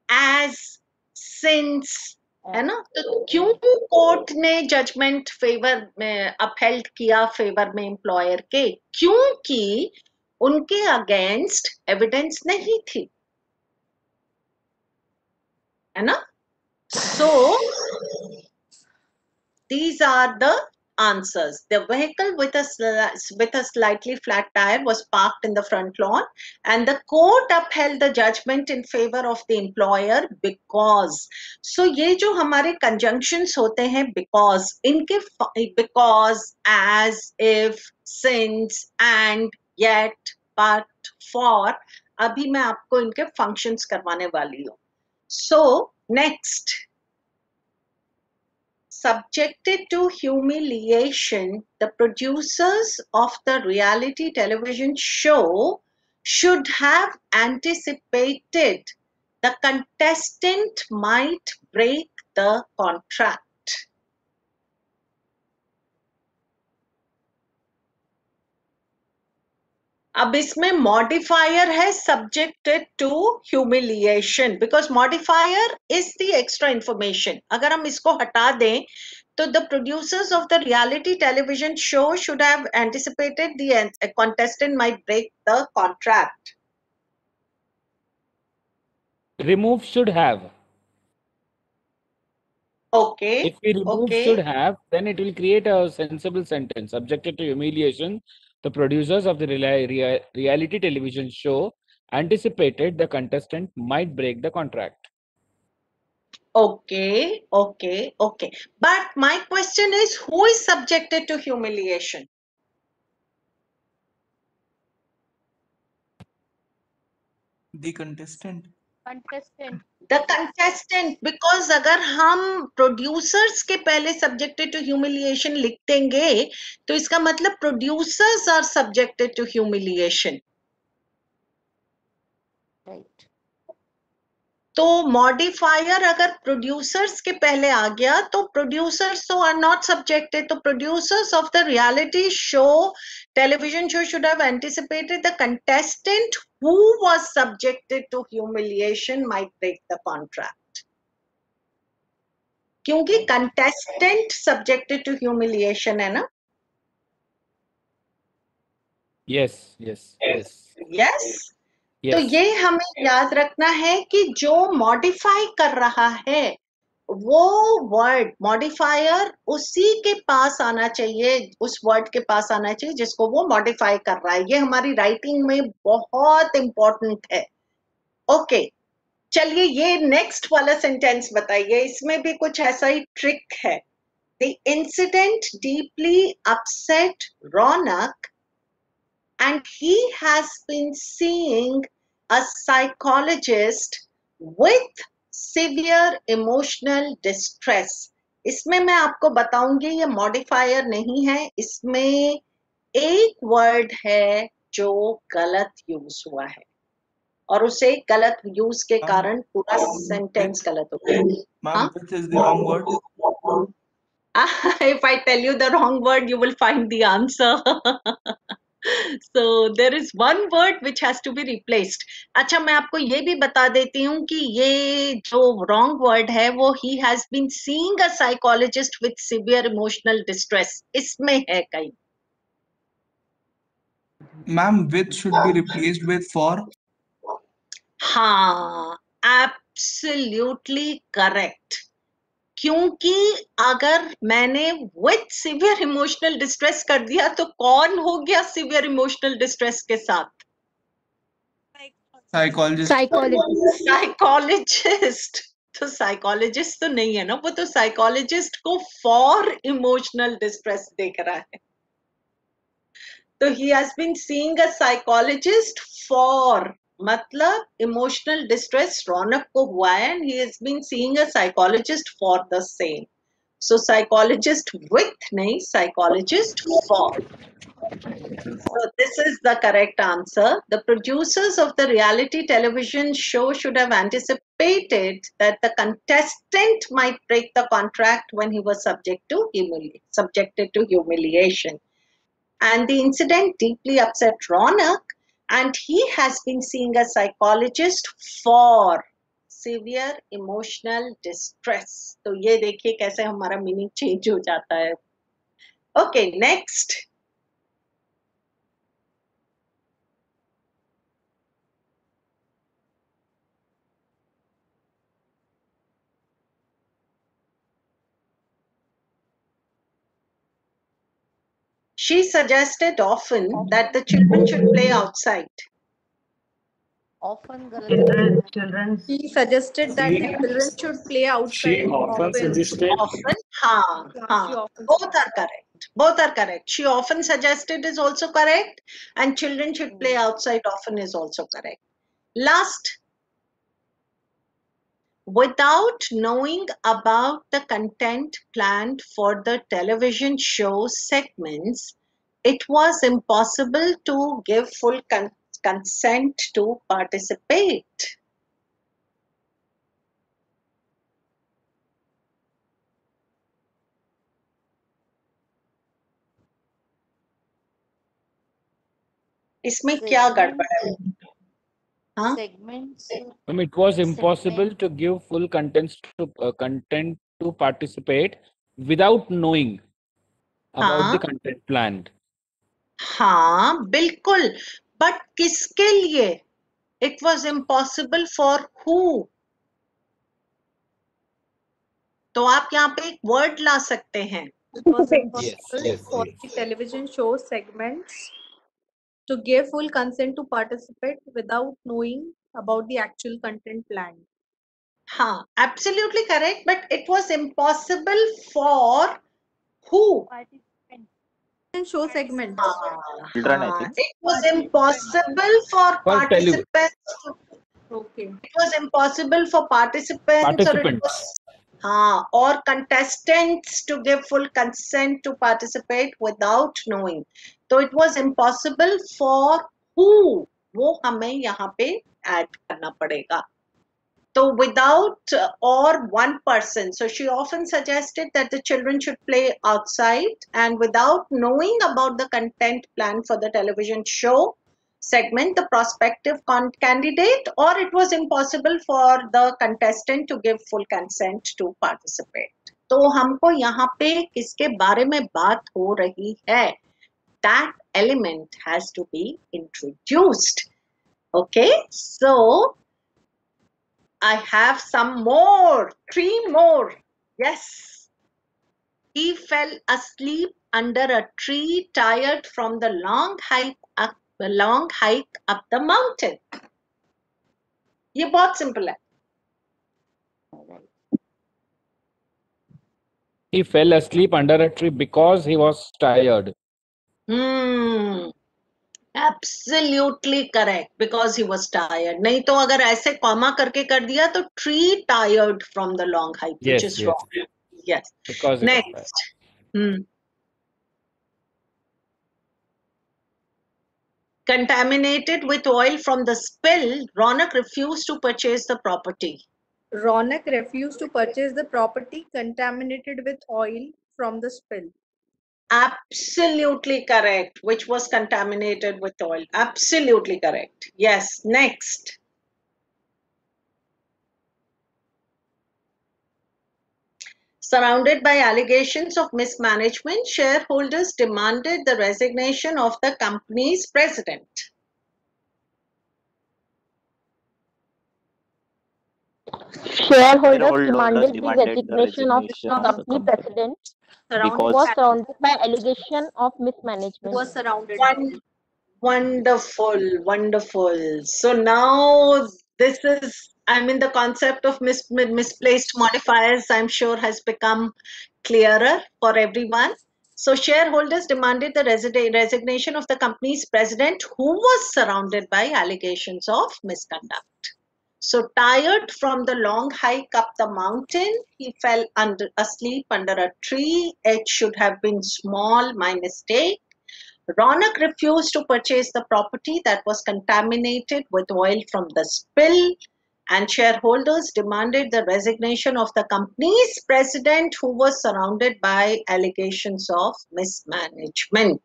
A: as, since. है ना? तो क्यों court ने judgement favour में upheld किया favour में employer के? क्योंकि उनके अगेंस्ट एविडेंस नहीं थी, है ना? So these are the answers. The vehicle with a slightly flat tire was parked in the front lawn, and the court upheld the judgment in favor of the employer because. So ये जो हमारे conjunctions होते हैं because, इनके because, as, if, since, and, yet, but, for, अभी मैं आपको इनके functions करवाने वाली हूँ. So, next, subjected to humiliation, the producers of the reality television show should have anticipated the contestant might break the contract. अब इसमें modifier है subjected to humiliation because modifier is the extra information. अगर हम इसको हटा दें तो the producers of the reality television show should have anticipated the contestant might break the contract.
E: Remove should have.
A: Okay.
E: If we remove
A: okay.
E: should have, then it will create a sensible sentence. Subjected to humiliation, the producers of the reality television show anticipated the contestant might break the contract.
A: Okay, okay, okay. But my question is, who is subjected to humiliation?
B: The contestant.
C: Contestant.
A: The contestant, because अगर हम producers के पहले subjected to humiliation लिख देंगे तो इसका मतलब producers are subjected to humiliation.
D: Right.
A: तो modifier अगर producers के पहले आ गया तो producers तो are not subjected. तो producers of the reality show, television show should have anticipated the contestant who was subjected to humiliation might break the contract. क्योंकि contestant subjected to humiliation है ना?
E: Yes, yes, yes.
A: Yes.
E: Yes.
A: तो ये हमें याद रखना है कि जो मॉडिफाई कर रहा है वो वर्ड मॉडिफायर उसी के पास आना चाहिए, उस वर्ड के पास आना चाहिए जिसको वो मॉडिफाई कर रहा है. ये हमारी राइटिंग में बहुत इंपॉर्टेंट है. ओके, चलिए ये नेक्स्ट वाला सेंटेंस बताइए. इसमें भी कुछ ऐसा ही ट्रिक है. The incident deeply upset Raunak and he has been seeing a psychologist with severe emotional distress. इसमें मैं आपको बताऊंगी ये मॉडिफायर नहीं है, इसमें एक वर्ड है जो गलत यूज हुआ है और उसे गलत यूज के कारण पूरा सेंटेंस गलत हो गया.
B: Ma'am, which is the wrong word?
A: If I tell you the wrong word, you will find the answer. So there is one word which has to be replaced. अच्छा, मैं आपको ये भी बता देती हूँ कि ये जो wrong word है वो he has been seeing a psychologist with severe emotional distress. इसमें है कहीं.
B: Ma'am, which should be replaced with for?
A: हाँ, absolutely correct. क्योंकि अगर मैंने with severe emotional distress कर दिया तो कौन हो गया severe emotional distress के साथ?
B: Psychologist.
A: Psychologist. तो psychologist तो नहीं है ना, वो तो psychologist को for emotional distress देख रहा है. तो he has been seeing a psychologist for, मतलब emotional distress रौनक को हुआ है and he has been seeing a psychologist for the same. So psychologist with नहीं, psychologist for. So this is the correct answer. The producers of the reality television show should have anticipated that the contestant might break the contract when he was subjected to humiliation. And the incident deeply upset Ronak, and he has been seeing a psychologist for severe emotional distress. तो ये देखिए कैसे हमारा meaning change हो जाता है. Okay, next. She suggested often that the children should play outside.
D: Often
C: Children.
F: He suggested that the children should play outside.
B: She often suggested.
A: Often, हाँ, हाँ. Both are correct. Both are correct. She often suggested is also correct, and children should play outside often is also correct. Last. without knowing about the content planned for the television show segments, it was impossible to give full consent to participate. इसमें क्या गड़बड़ है? हाँ?
D: Segments.
E: It was impossible to give full content to participate without knowing about the content planned.
A: हाँ, बिल्कुल. But किसके लिए? It was impossible for who? तो आप यहाँ पे एक word ला सकते हैं.
F: It was impossible
E: yes,
F: for
E: yes.
F: the television show segments to give full consent to participate without knowing about the actual content planned.
A: हाँ, absolutely correct. But it was impossible for who?
F: And show segments.
G: Children, I think.
A: It was impossible for participants.
F: Okay.
A: It was impossible for participants. Or it was, or contestants to give full consent to participate without knowing. So it was impossible for who? वो हमें यहाँ पे add करना पड़ेगा. So without or one person. So she often suggested that the children should play outside, and without knowing about the content planned for the television show segment, the prospective candidate, or it was impossible for the contestant to give full consent to participate. तो हमको यहाँ पे किसके बारे में बात हो रही है? That element has to be introduced. Okay, so I have some more, 3 more. Yes. He fell asleep under a tree, tired from the long hike up the mountain. ये बहुत simple है.
E: He fell asleep under a tree because he was tired.
A: Absolutely correct, because he was tired. नहीं तो अगर ऐसे comma करके कर दिया तो tree tired from the long hike, which is wrong. Yes.
E: Because
A: next. Contaminated with oil from the spill, Ronak refused to purchase the property.
F: Ronak refused to purchase the property contaminated with oil from the spill.
A: Absolutely correct. Which was contaminated with oil. Absolutely correct. Yes. Next. Surrounded by allegations of mismanagement, shareholders demanded the resignation of the company's president.
H: Shareholders demanded the resignation of the company president because was surrounded by allegation of mismanagement.
F: Was surrounded.
A: Wonderful, wonderful. So now this is, I mean, the concept of misplaced modifiers, I'm sure, has become clearer for everyone. So shareholders demanded the resignation of the company's president, who was surrounded by allegations of misconduct. So tired from the long hike up the mountain, he fell asleep under a tree. It should have been small, my mistake. Ronak refused to purchase the property that was contaminated with oil from the spill, and shareholders demanded the resignation of the company's president, who was surrounded by allegations of mismanagement.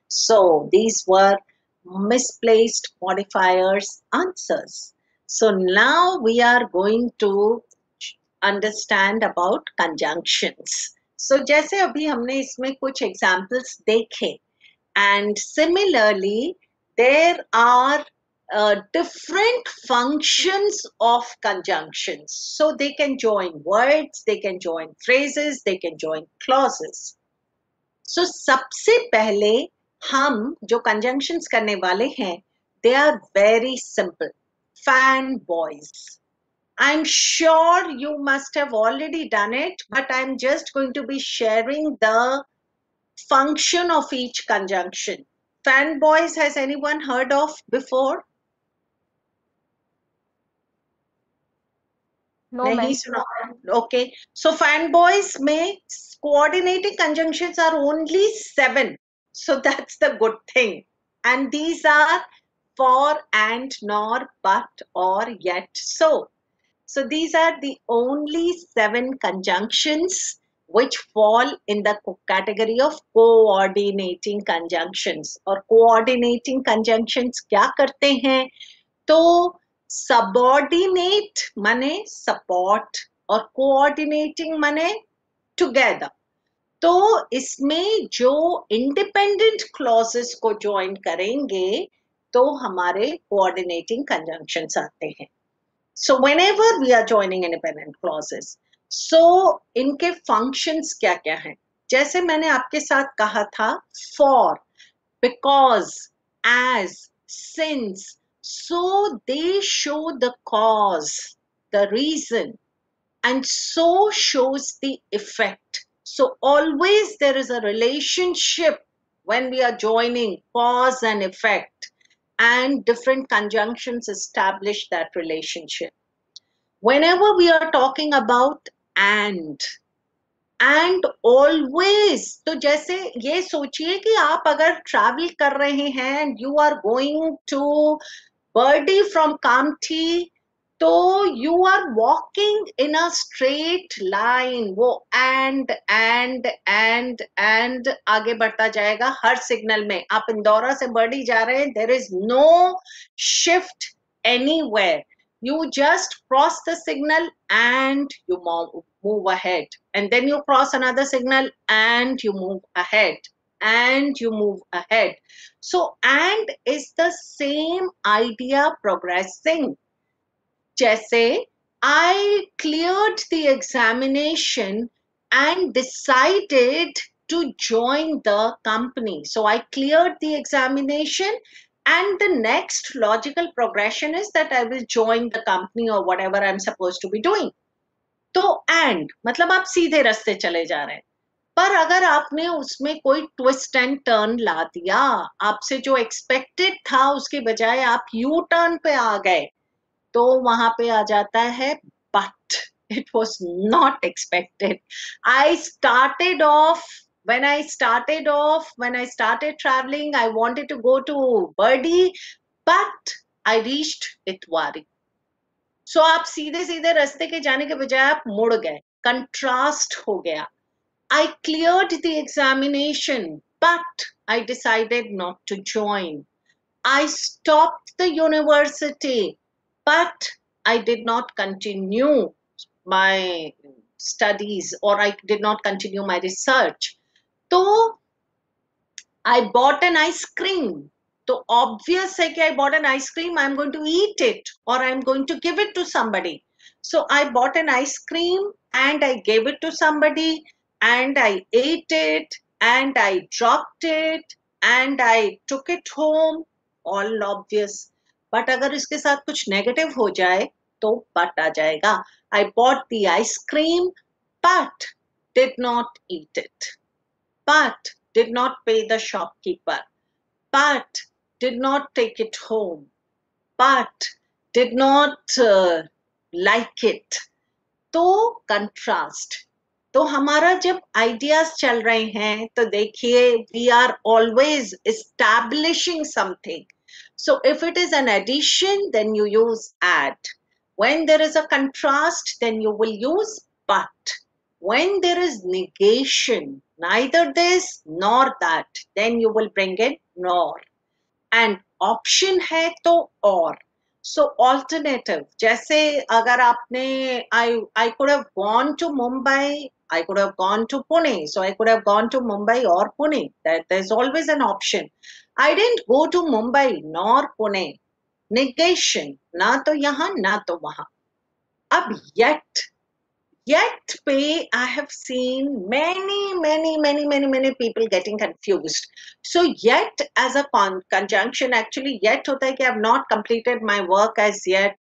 A: So these were misplaced modifiers answers. So now we are going to understand about conjunctions. So जैसे अभी हमने इसमें कुछ examples देखे, and similarly there are different functions of conjunctions. So they can join words, they can join phrases, they can join clauses. So सबसे पहले हम जो conjunctions करने वाले हैं, they are very simple. Fanboys. I'm sure you must have already done it, but I'm just going to be sharing the function of each conjunction. Fanboys, has anyone heard of before?
H: No,
A: नहीं
H: ma'am.
A: सुना. Okay, so fanboys में coordinating conjunctions are only 7. So that's the good thing. And these are for, and, nor, but, or, yet, so. So these are the only 7 conjunctions which fall in the category of coordinating conjunctions. और coordinating conjunctions क्या करते हैं? तो subordinate माने support और coordinating माने together. तो इसमें जो independent clauses को join करेंगे तो हमारे coordinating conjunctions आते हैं. So whenever we are joining independent clauses, so इनके functions क्या क्या हैं? जैसे मैंने आपके साथ कहा था for, because, as, since, so they show the cause, the reason, and so shows the effect. So always there is a relationship when we are joining cause and effect, and different conjunctions establish that relationship. Whenever we are talking about and always, तो जैसे ये सोचिए कि आप अगर travel कर रहे हैं and you are going to Birdi from Kamptee, तो you are walking in a straight line. वो and आगे बढ़ता जाएगा हर सिग्नल में. आप इंदौरा से बर्डी जा रहे हैं, there is no shift anywhere. You just cross the signal and you move ahead, and then you cross another signal and you move ahead, and you move ahead. So and is the same idea progressing. जैसे I cleared the examination and decided to join the company. So I cleared the examination and the next logical progression is that I will join the company or whatever I'm supposed to be doing. तो and मतलब आप सीधे रास्ते चले जा रहे हैं. पर अगर आपने उसमें कोई ट्विस्ट एंड टर्न ला दिया, आपसे जो एक्सपेक्टेड था उसके बजाय आप यू टर्न पे आ गए, तो वहां पे आ जाता है but. It was not expected. When I started traveling, I wanted to go to Birdi, but I reached Itwari. So आप सीधे सीधे रास्ते के जाने के बजाय आप मुड़ गए, कंट्रास्ट हो गया. I cleared the examination, but I decided not to join. I stopped the university, but I did not continue my studies, or I did not continue my research. So I bought an ice cream. So obvious है कि I bought an ice cream, I'm going to eat it or I'm going to give it to somebody. So I bought an ice cream and I gave it to somebody and I ate it and I dropped it and I took it home. All obvious. But अगर इसके साथ कुछ negative हो जाए तो but आ जाएगा. I bought the ice cream but did not eat it. But did not pay the shopkeeper. But did not take it home. But did not like it. तो contrast. तो हमारा जब ideas चल रहे हैं तो देखिए we are always establishing something. So if it is an addition, then you use add. When there is a contrast, then you will use but. When there is negation, neither this nor that, then you will bring in nor. And option है तो or. So alternative, जैसे अगर आपने I could have gone to Mumbai, I could have gone to Pune, so I could have gone to Mumbai or Pune. There's always an option. I didn't go to Mumbai nor Pune. Negation, ना तो यहाँ ना तो वहाँ. अब yet पे I have seen many people getting confused. So yet as a conjunction, actually yet होता है कि I have not completed my work as yet.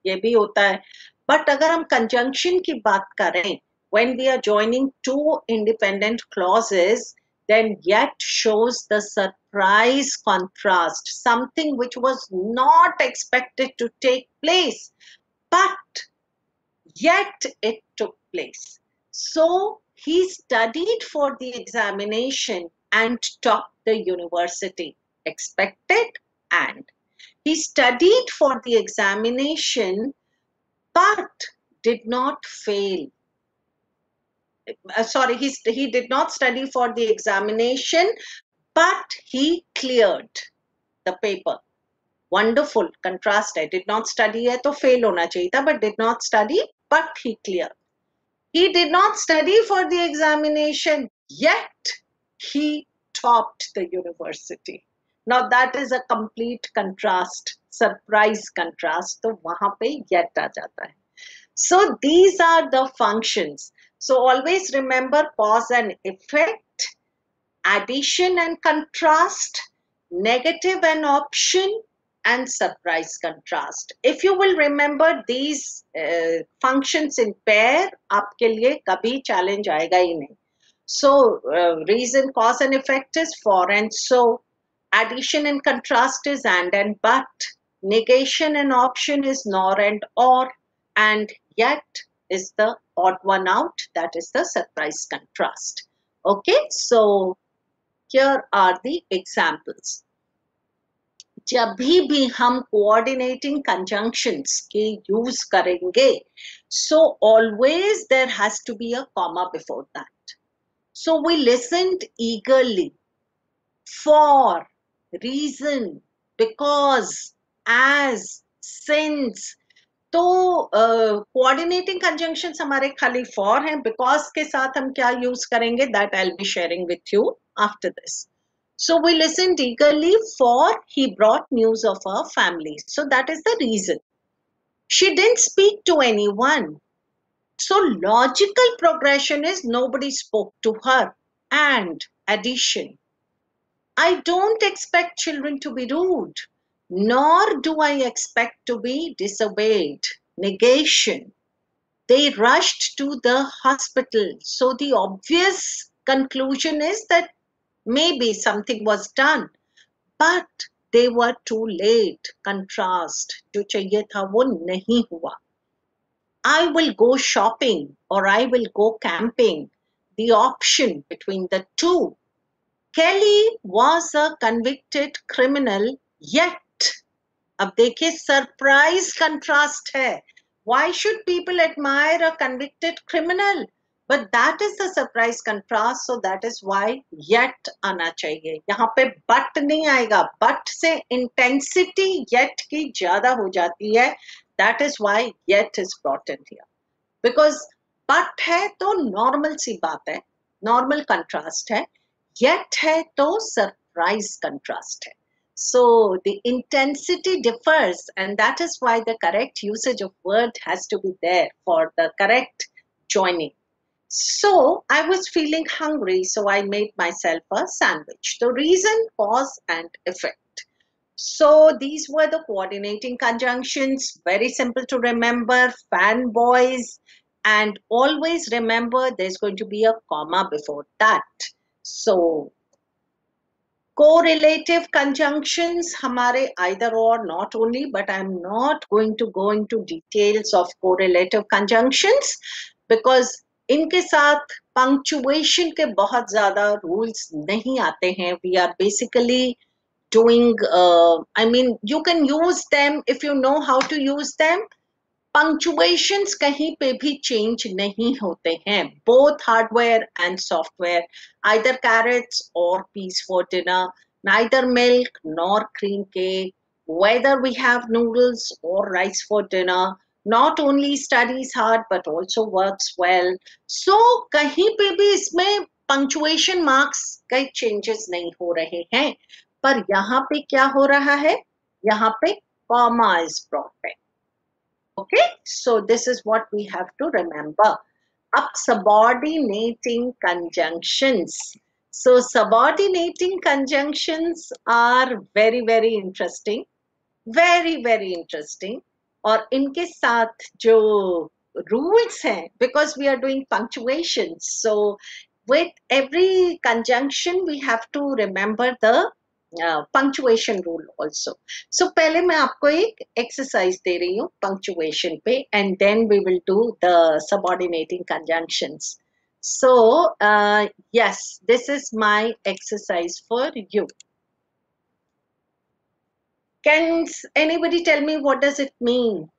A: ये भी होता है. But अगर हम conjunction की बात करें, when we are joining two independent clauses, then yet shows the surprise contrast, something which was not expected to take place. But yet it took place. So he studied for the examination and topped the university. Expected and. He studied for the examination but did not fail. Sorry, he did not study for the examination, but he cleared the paper. Wonderful contrast है. Did not study है तो fail होना चाहिए था, but did not study, but he cleared. He did not study for the examination, yet he topped the university. Now that is a complete contrast, surprise contrast. तो वहाँ पे yet आ जाता है. So these are the functions. So always remember cause and effect, addition and contrast, negative and option, and surprise contrast. If you will remember these functions in pair, आपके लिए कभी challenge आएगा ही नहीं. So reason, cause and effect is for and so. Addition and contrast is and but. Negation and option is nor and or. And yet is the odd one out, that is the surprise contrast. Okay, so here are the examples. जब भी हम coordinating conjunctions के use करेंगे, so always there has to be a comma before that. So we listened eagerly. For, reason, because, as, since. तो coordinating conjunctions हमारे खाली for हैं, because के साथ हम क्या use करेंगे, that I'll be sharing with you after this. So we listened eagerly for he brought news of her family. So that is the reason. She didn't speak to anyone. So logical progression is nobody spoke to her. And addition. I don't expect children to be rude, nor do I expect to be disobeyed. Negation. They rushed to the hospital. So the obvious conclusion is that maybe something was done, but they were too late. Contrast. जो चाहिए था वो नहीं हुआ. I will go shopping or I will go camping. The option between the two. Kelly was a convicted criminal, yet. अब देखिए surprise contrast है. Why should people admire a convicted criminal? But that is the surprise contrast, so that is why yet आना चाहिए. यहाँ पे but नहीं आएगा. But से intensity yet की ज़्यादा हो जाती है. That is why yet is brought in here. Because but है तो normal सी बात है. Normal contrast है. Yet है तो surprise contrast है. So the intensity differs, and that is why the correct usage of word has to be there for the correct joining. So I was feeling hungry, so I made myself a sandwich. The reason, cause, and effect. So these were the coordinating conjunctions, very simple to remember, fanboys, and always remember there's going to be a comma before that. So correlative conjunctions, hamare either or, not only, but I'm not going to go into details of correlative conjunctions because इनके साथ punctuation के बहुत ज़्यादा rules नहीं आते हैं. We are basically doing, I mean, you can use them if you know how to use them. Punctuations कहीं पे भी change नहीं होते हैं. Both hardware and software, either carrots or peas for dinner, neither milk nor cream cake, whether we have noodles or rice for dinner, not only studies hard but also works well. So कहीं पे भी इसमें punctuation marks कई changes नहीं हो रहे हैं. पर यहाँ पे क्या हो रहा है? यहाँ पे comma is brought in. Okay, so this is what we have to remember. Up subordinating conjunctions. So subordinating conjunctions are very, very interesting. Very, very interesting. और इनके साथ जो rules हैं, because we are doing punctuations. So with every conjunction, we have to remember the punctuation rule also. So पहले मैं आपको एक exercise दे रही हूँ punctuation पे, and then we will do the subordinating conjunctions. So yes, this is my exercise for you. Can anybody tell me what does it mean?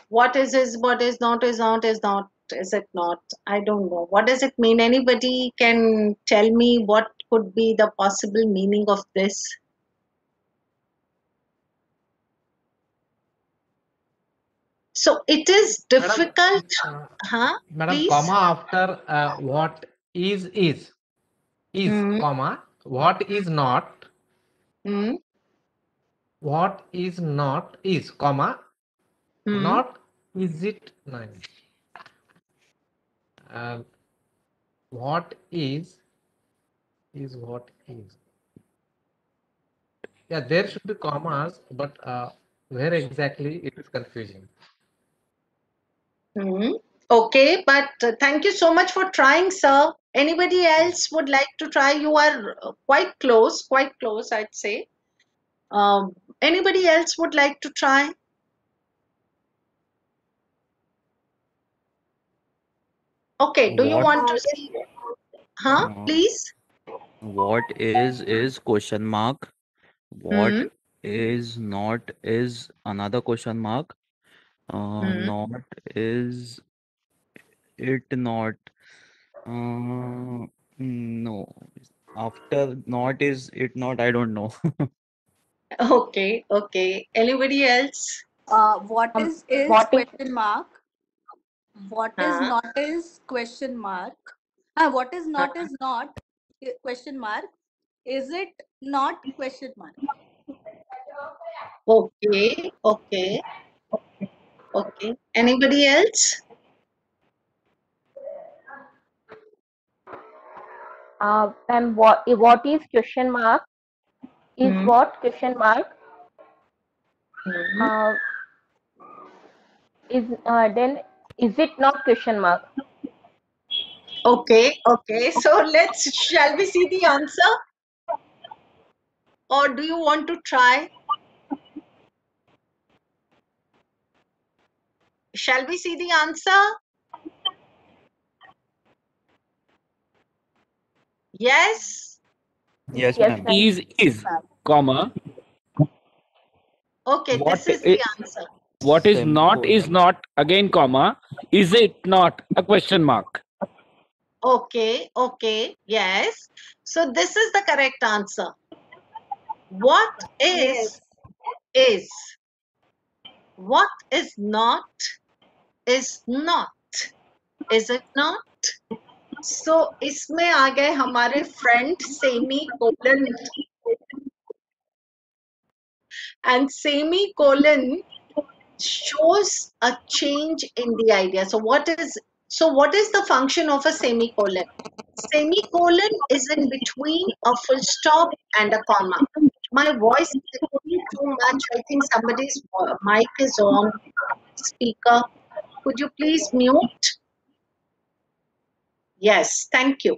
A: What is what is not, is not, is not, is it not? I don't know. What does it mean? Anybody can tell me what could be the possible meaning of this? So it is difficult.
G: Madam,
A: Please?
G: comma after what is comma, what is not, what is not is, comma, not is it nine. What is what is. Yeah, there should be commas, but where exactly it is confusing.
A: Okay, but thank you so much for trying, sir. Anybody else would like to try? You are quite close, I'd say. Anybody else would like to try? Okay, do you want to see? Please?
I: What is question mark. What is not is another question mark. Not is it not. No. After not is it not, I don't know.
A: Okay, okay. Anybody else?
F: What is
H: what is
F: question mark? What is not is question mark. What is not is not question mark. Is it not question mark?
A: Okay, okay, okay. Anybody else?
H: and what is question mark is what question mark is then is it not question mark.
A: Okay, okay. So shall we see the answer? Or do you want to try? Shall we see the answer? Yes?
I: Yes,
H: Yes,
I: ma'am.
H: ma'am.
E: Is, comma.
A: Okay,
E: What
A: this is the answer.
E: What is not, again, comma. Is it not, a question mark.
A: Okay, okay, yes. So this is the correct answer. What is. What is not is not. Is it not? So इसमें आ गए हमारे friend semicolon, and semicolon shows a change in the idea. So what is the function of a semicolon? Semicolon is in between a full stop and a comma. My voice is echoing too much. I think somebody's mic is on speaker. Could you please mute? Yes, thank you.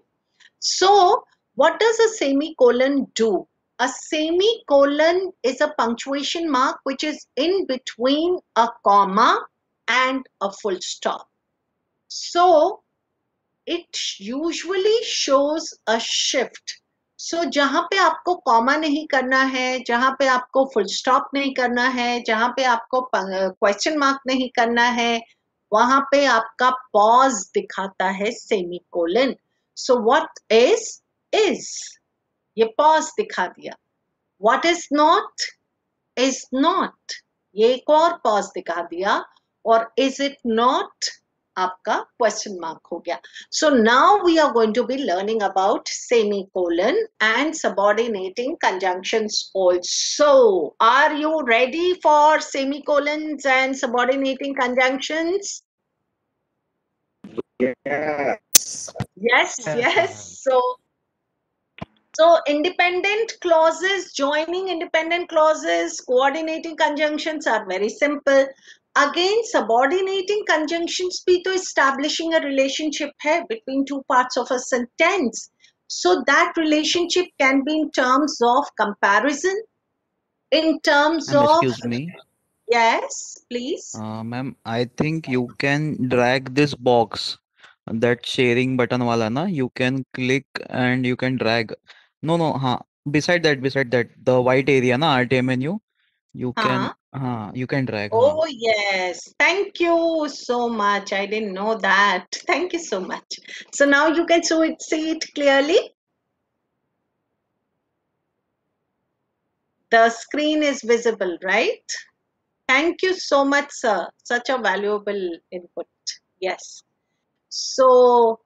A: So what does a semicolon do? A semicolon is a punctuation mark which is in between a comma and a full stop. So it usually shows a shift. So जहाँ पे आपको comma नहीं करना है, जहाँ पे आपको full stop नहीं करना है, जहाँ पे आपको क्वेश्चन मार्क नहीं करना है, वहां पे आपका पॉज दिखाता है सेमीकोलन. So what is ये पॉज दिखा दिया. What is not ये एक और पॉज दिखा दिया. और is it not आपका क्वेश्चन मार्क हो गया. So now we are going to be learning about semicolon and subordinating conjunctions also. Are you ready for semicolons and subordinating conjunctions?
I: Yes.
A: Yes. So So independent clauses, joining independent clauses, coordinating conjunctions are very simple. Again, subordinating conjunctions भी तो establishing a relationship है between two parts of a sentence. So that relationship can be in terms of comparison, in terms
I: Ma'am,
A: of,
I: excuse me.
A: yes, please.
I: Ma'am, I think you can drag this box, that sharing button wala na, you can click and you can drag. No, no, beside that, the white area na, RTM menu,
A: Huh?
I: you can drag,
A: Oh, yes. Thank you so much. I didn't know that. Thank you so much. So now you can see it clearly. The screen is visible, right? Thank you so much, sir. Such a valuable input. Yes. So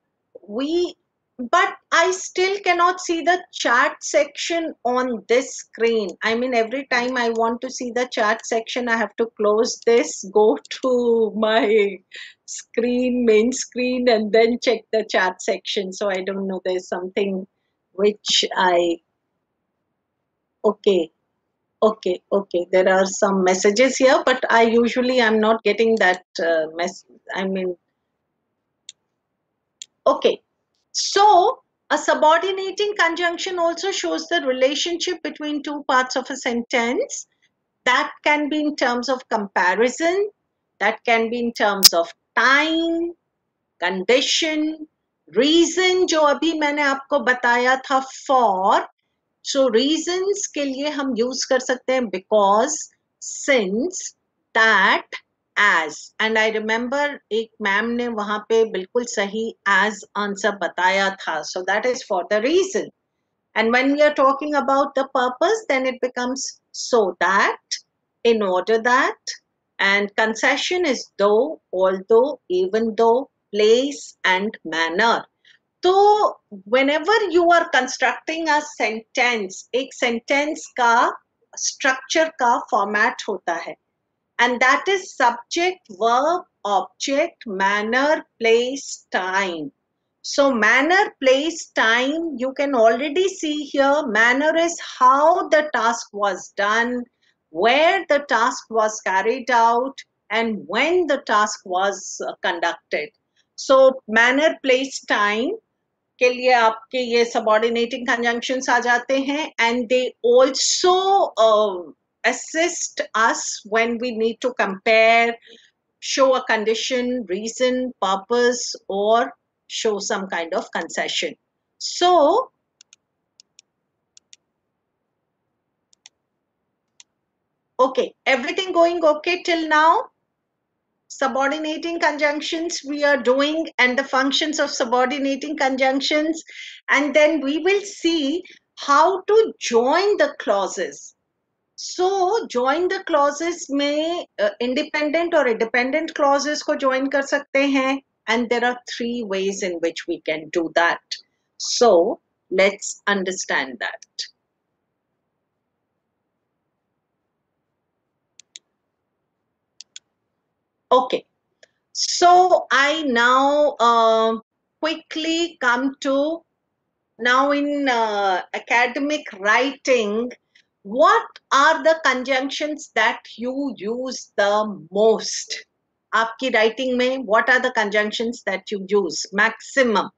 A: but I still cannot see the chat section on this screen. I mean, every time I want to see the chat section, I have to close this, go to my screen, main screen, and then check the chat section. So I don't know, there's something which okay. Okay. There are some messages here, but I usually am not getting that I mean, okay. So a subordinating conjunction also shows the relationship between two parts of a sentence. That can be in terms of comparison, that can be in terms of time, condition, reason जो अभी मैंने आपको बताया था for. So reasons के लिए हम use कर सकते हैं because, since, that, as. And I remember एक मैम ने वहाँ पे बिल्कुल सही as answer बताया था. So that is for the reason. And when we are talking about the purpose, then it becomes so that, in order that, and concession is though, although, even though, place and manner. तो whenever you are constructing a sentence, एक sentence का structure का format होता है, and that is subject, verb, object, manner, place, time. So manner, place, time, you can already see here. Manner is how the task was done, where the task was carried out, and when the task was conducted. So manner, place, time के लिए आपके ये subordinating conjunctions आ जाते हैं, and they also assist us when we need to compare, show a condition, reason, purpose, or show some kind of concession. So okay, everything going okay till now? Subordinating conjunctions we are doing, and the functions of subordinating conjunctions, and then we will see how to join the clauses. So join the clauses में independent or dependent clauses को join कर सकते हैं, and there are 3 ways in which we can do that. So let's understand that. Okay, so I now quickly come to, now in academic writing, what are the conjunctions that you use the most? आपकी writing में what are the conjunctions that you use maximum?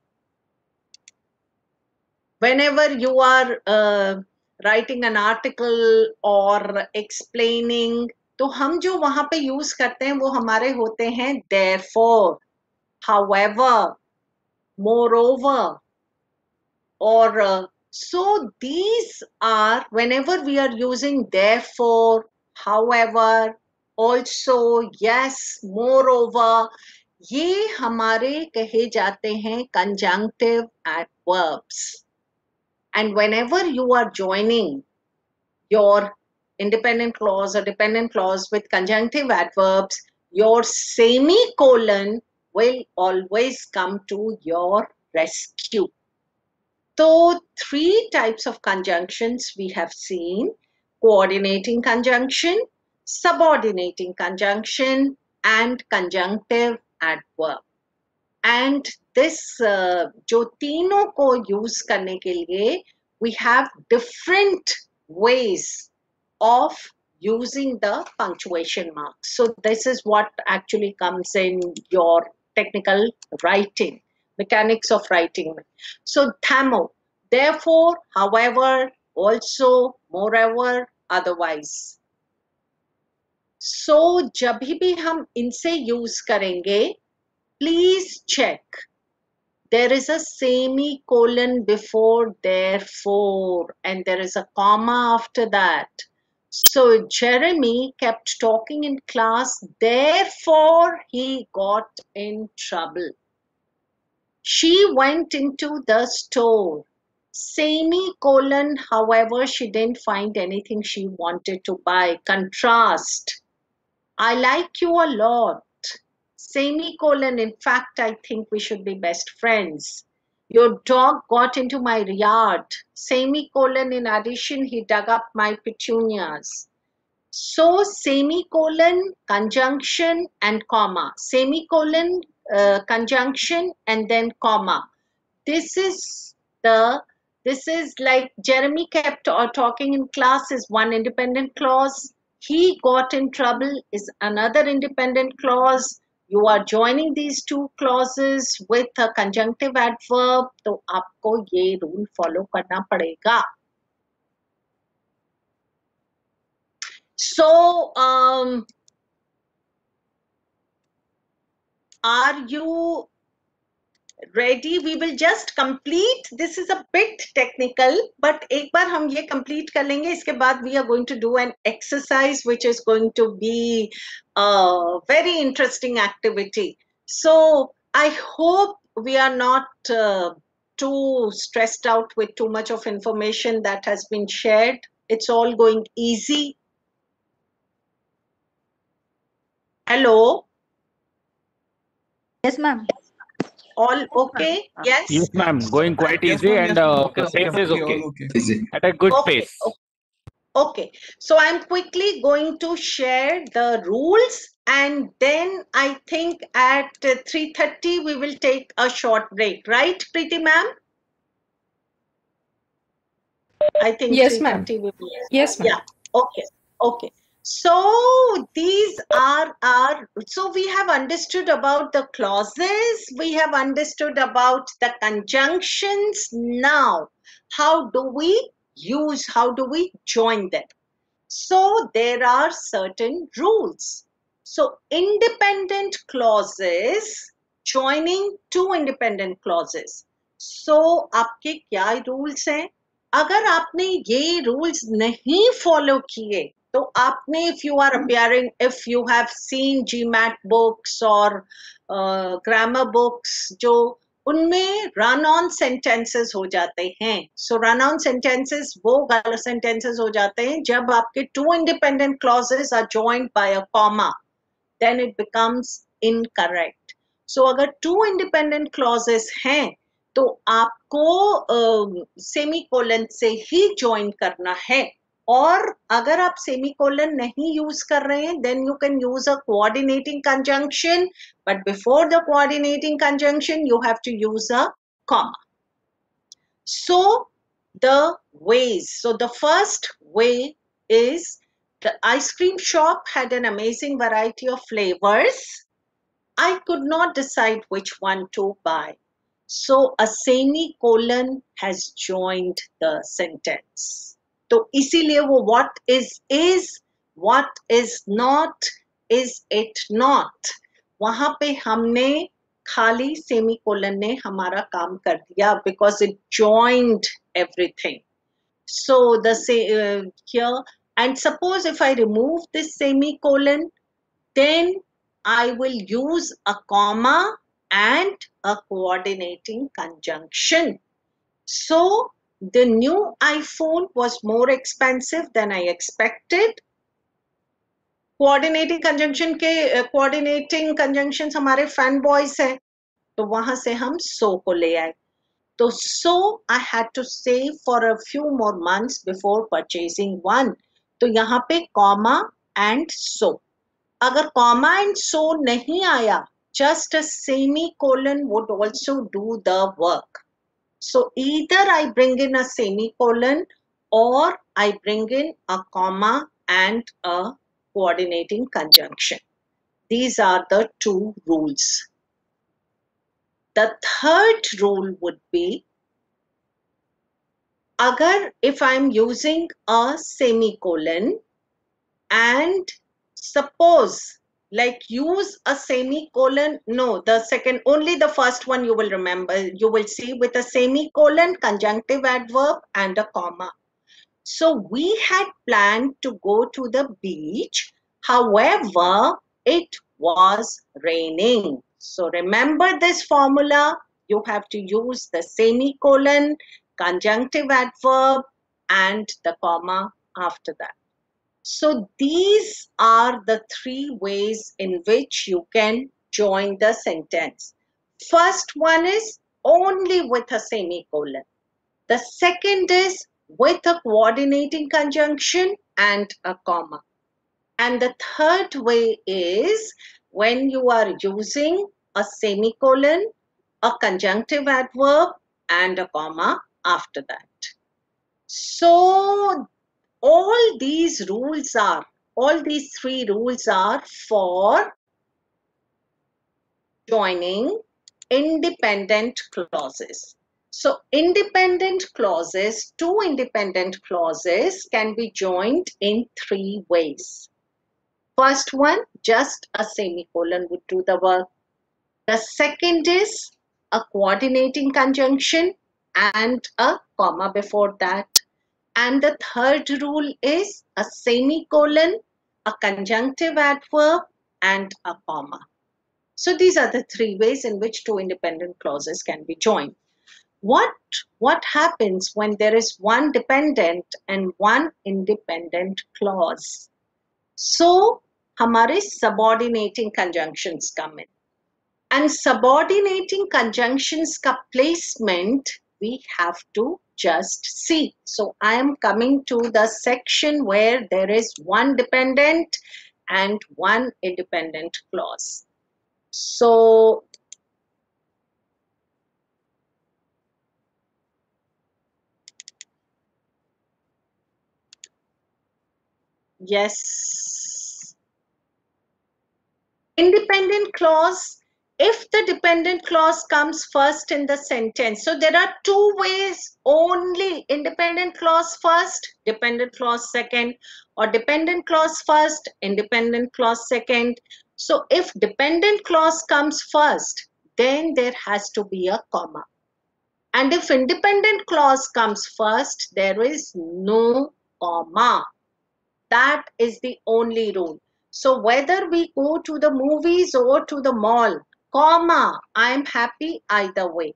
A: Whenever you are writing an article or explaining, तो हम जो वहां पे use करते हैं वो हमारे होते हैं therefore, however, moreover, or so these are, whenever we are using therefore, however, also, yes, moreover, ये हमारे कहे जाते हैं conjunctive adverbs. And whenever you are joining your independent clause or dependent clause with conjunctive adverbs, your semicolon will always come to your rescue. So 3 types of conjunctions we have seen: coordinating conjunction, subordinating conjunction, and conjunctive adverb. And this जो तीनों को use करने के लिए we have different ways of using the punctuation marks. So this is what actually comes in your technical writing, mechanics of writing. So thamo, therefore, however, also, moreover, otherwise. So जब भी हम इनसे use करेंगे, please check. There is a semicolon before therefore, and there is a comma after that. So Jeremy kept talking in class, therefore he got in trouble. She went into the store. Semicolon, however, she didn't find anything she wanted to buy. Contrast. I like you a lot. Semicolon, in fact, I think we should be best friends. Your dog got into my yard. Semicolon, in addition, he dug up my petunias. So, semicolon, conjunction, and comma. Semicolon, conjunction, and then comma. This is like Jeremy kept talking in class is one independent clause. He got in trouble is another independent clause. You are joining these two clauses with a conjunctive adverb. तो आपको ये rule follow करना पड़ेगा. So, are you ready? We will just complete. This is a bit technical, but एक बार हम ये complete कर लेंगे. इसके बाद we are going to do an exercise which is going to be a very interesting activity. So I hope we are not too stressed out with too much of information that has been shared. It's all going easy. Hello?
F: Yes, ma'am.
A: All okay? Yes?
E: Yes, ma'am. Going quite
B: Yes,
E: easy
B: ma'am,
E: and
B: yes,
E: the pace is
B: all
E: okay.
B: okay.
E: At a good
A: Okay.
E: pace.
A: Okay, so I'm quickly going to share the rules, and then I think at 3:30 we will take a short break, right, Preeti ma'am? I think
J: Yes, ma'am.
A: 3:30 we will.
J: Yes, ma'am.
A: Yeah, okay, okay. So these are our, so we have understood about the clauses, we have understood about the conjunctions. Now, how do we use, how do we join them? So there are certain rules. So independent clauses joining two independent clauses. So आपके क्या rules हैं? अगर आपने ये rules नहीं follow किए, तो आपने, if you are appearing, if you have seen GMAT books or grammar books, जो उनमें रन ऑन सेंटेंसेस हो जाते हैं. सो रन ऑन सेंटेंसेस वो गलत सेंटेंसेस हो जाते हैं जब आपके two independent clauses are joined by a comma, then it becomes incorrect. So अगर टू इंडिपेंडेंट क्लॉजेस हैं तो आपको सेमीकोलन से ही ज्वाइन करना है. और अगर आप सेमीकोलन नहीं यूज कर रहे हैं, then you can use a coordinating conjunction, but before the coordinating conjunction you have to use a comma. So the ways, so the first way is the ice cream shop had an amazing variety of flavors. I could not decide which one to buy. So a semicolon has joined the sentence. तो इसीलिए वो what what is not, is it not, वहां पे हमने खाली semicolon ने हमारा काम कर दिया, because it joined everything. So the here, and suppose if I remove this semicolon, then I will use a comma and a coordinating conjunction. So the new iPhone was more expensive than I expected. Coordinating conjunction के coordinating conjunctions हमारे fanboys हैं, तो वहां से हम so को ले आए. तो so I had to save for a few more months before purchasing one. तो यहाँ पे comma and so. अगर comma and so नहीं आया, just a semicolon would also do the work. So either I bring in a semicolon or I bring in a comma and a coordinating conjunction. These are the two rules. The third rule would be, if I'm using a semicolon and suppose use a semicolon, no, only the first one you will remember, you will see with a semicolon, conjunctive adverb and a comma. So we had planned to go to the beach. However, it was raining. So remember this formula. You have to use the semicolon, conjunctive adverb, and the comma after that. So these are the three ways in which you can join the sentence. First one is only with a semicolon. The second is with a coordinating conjunction and a comma. And the third way is when you are using a semicolon, a conjunctive adverb, and a comma after that. So all these three rules are for joining independent clauses. So independent clauses, two independent clauses can be joined in three ways. First one, just a semicolon would do the work. The second is a coordinating conjunction and a comma before that. And the third rule is a semicolon, a conjunctive adverb, and a comma. So these are the three ways in which two independent clauses can be joined. What happens when there is one dependent and one independent clause? So हमारे subordinating conjunctions come in. And subordinating conjunctions का placement we have to just see. So I am coming to the section where there is one dependent and one independent clause. So yes, independent clause, if the dependent clause comes first in the sentence. So there are two ways only: independent clause first, dependent clause second, or dependent clause first, independent clause second. So if dependent clause comes first, then there has to be a comma. And if independent clause comes first, there is no comma. That is the only rule. So whether we go to the movies or to the mall, comma, I am happy either way.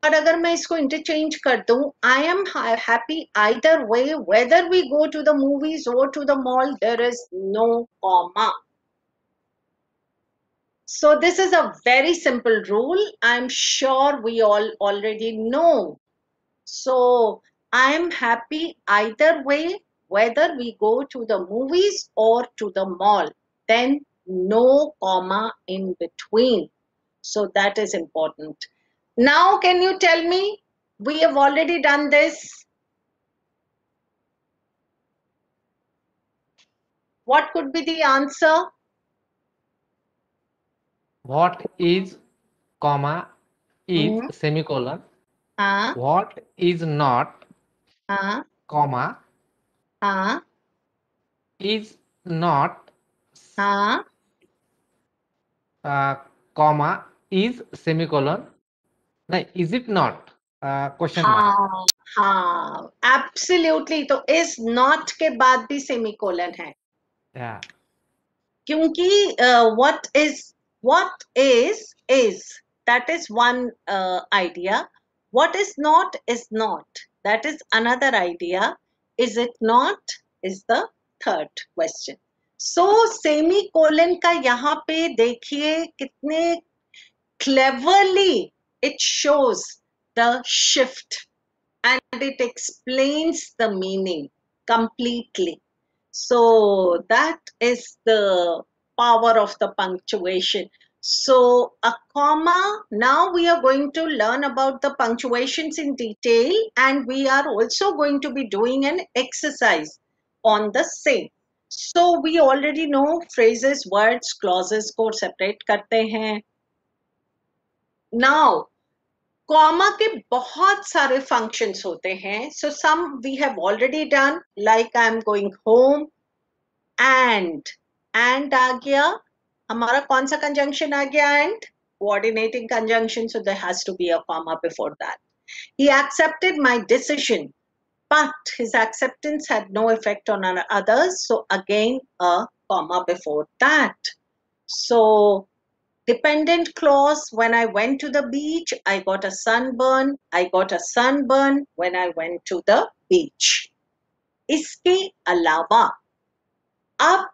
A: But अगर मैं इसको interchange कर दूं, I am happy either way, whether we go to the movies or to the mall, there is no comma. So this is a very simple rule. I'm sure we all already know. So I am happy either way, whether we go to the movies or to the mall, then no comma in between. So that is important. Now, can you tell me, we have already done this. What could be the answer?
G: What is comma is semicolon? What is not comma is not comma is semicolon. No, is it not? Question mark.
A: हाँ, absolutely. तो is not के बाद भी semicolon है.
G: Yeah.
A: क्योंकि what is that is one idea. What is not, that is another idea. Is it not is the third question. So semicolon का यहाँ पे देखिए कितने cleverly it shows the shift and it explains the meaning completely. So that is the power of the punctuation. So a comma, now we are going to learn about the punctuations in detail, and we are also going to be doing an exercise on the same. So we already know phrases, words, clauses को separate करते हैं. Now, comma के बहुत सारे functions होते हैं. So some we have already done, like I am going home, and आ गया. हमारा कौन सा conjunction आ गया? And coordinating conjunction, so there has to be a comma before that. He accepted my decision, but his acceptance had no effect on others, so again a comma before that. So dependent clause, when I went to the beach, I got a sunburn. I got a sunburn when I went to the beach. इसके अलावा अब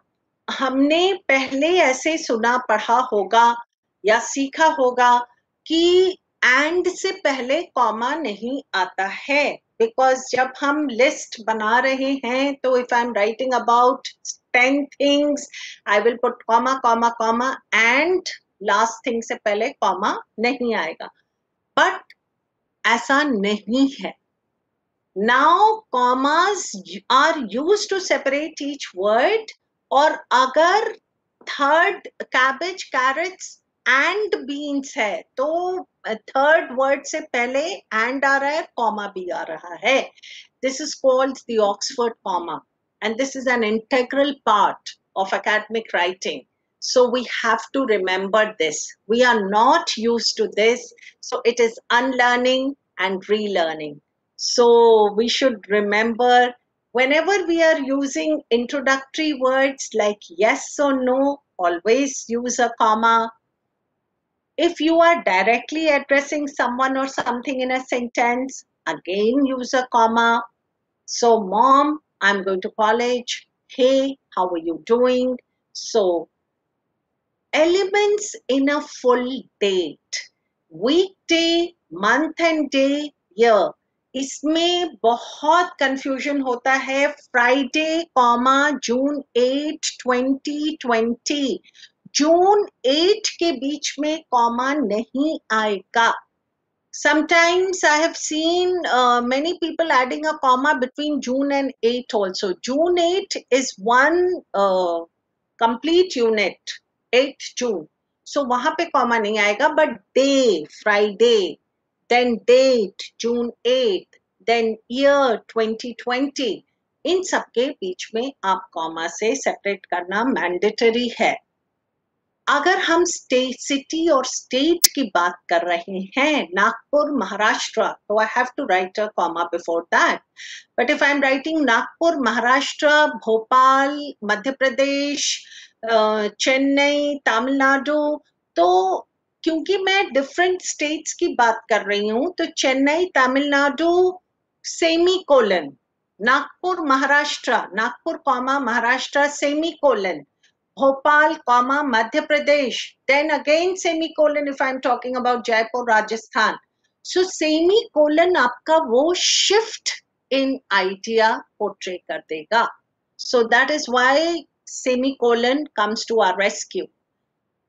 A: हमने पहले ऐसे सुना पढ़ा होगा या सीखा होगा कि एंड से पहले कॉमा नहीं आता है, बिकॉज जब हम लिस्ट बना रहे हैं तो if I am writing about 10 things I will put comma comma comma and last thing से पहले कॉमा नहीं आएगा, बट ऐसा नहीं है. Now commas are used to separate each word, और अगर third cabbage, carrots and beans है तो थर्ड वर्ड से पहले एंड आ रहा है, कॉमा भी आ रहा है. This is called the Oxford comma, and this is an integral part of academic writing. So we have to remember this. We are not used to this, so it is unlearning and relearning. So we should remember, whenever we are using introductory words like yes or no, always use a comma. If you are directly addressing someone or something in a sentence, again use a comma. So mom, I'm going to college. Hey, how are you doing? So elements in a full date, weekday, month and day, year, इसमें बहुत confusion होता है. Friday comma जून 8 2020, जून 8 के बीच में comma नहीं आएगा. Sometimes I have seen many people adding a comma between June and 8 also. June 8 is one complete unit, 8 June. So वहाँ पे comma नहीं आएगा, but day, Friday, then date, June 8, then year 2020. इन सब के बीच में आप comma से separate करना mandatory है. अगर हम सिटी और स्टेट की बात कर रहे हैं, नागपुर महाराष्ट्र, तो I have to write a comma before that. But if I am writing Nagpur Maharashtra, Bhopal Madhya Pradesh, Chennai Tamil Nadu, तो क्योंकि मैं डिफरेंट स्टेट्स की बात कर रही हूँ, तो Chennai Tamil Nadu semicolon, Nagpur Maharashtra, Nagpur comma Maharashtra semicolon, Bhopal, comma, Madhya Pradesh, then again semicolon if I'm talking about Jaipur, Rajasthan. So semicolon आपका वो shift in idea portray कर देगा. So that is why semicolon comes to our rescue.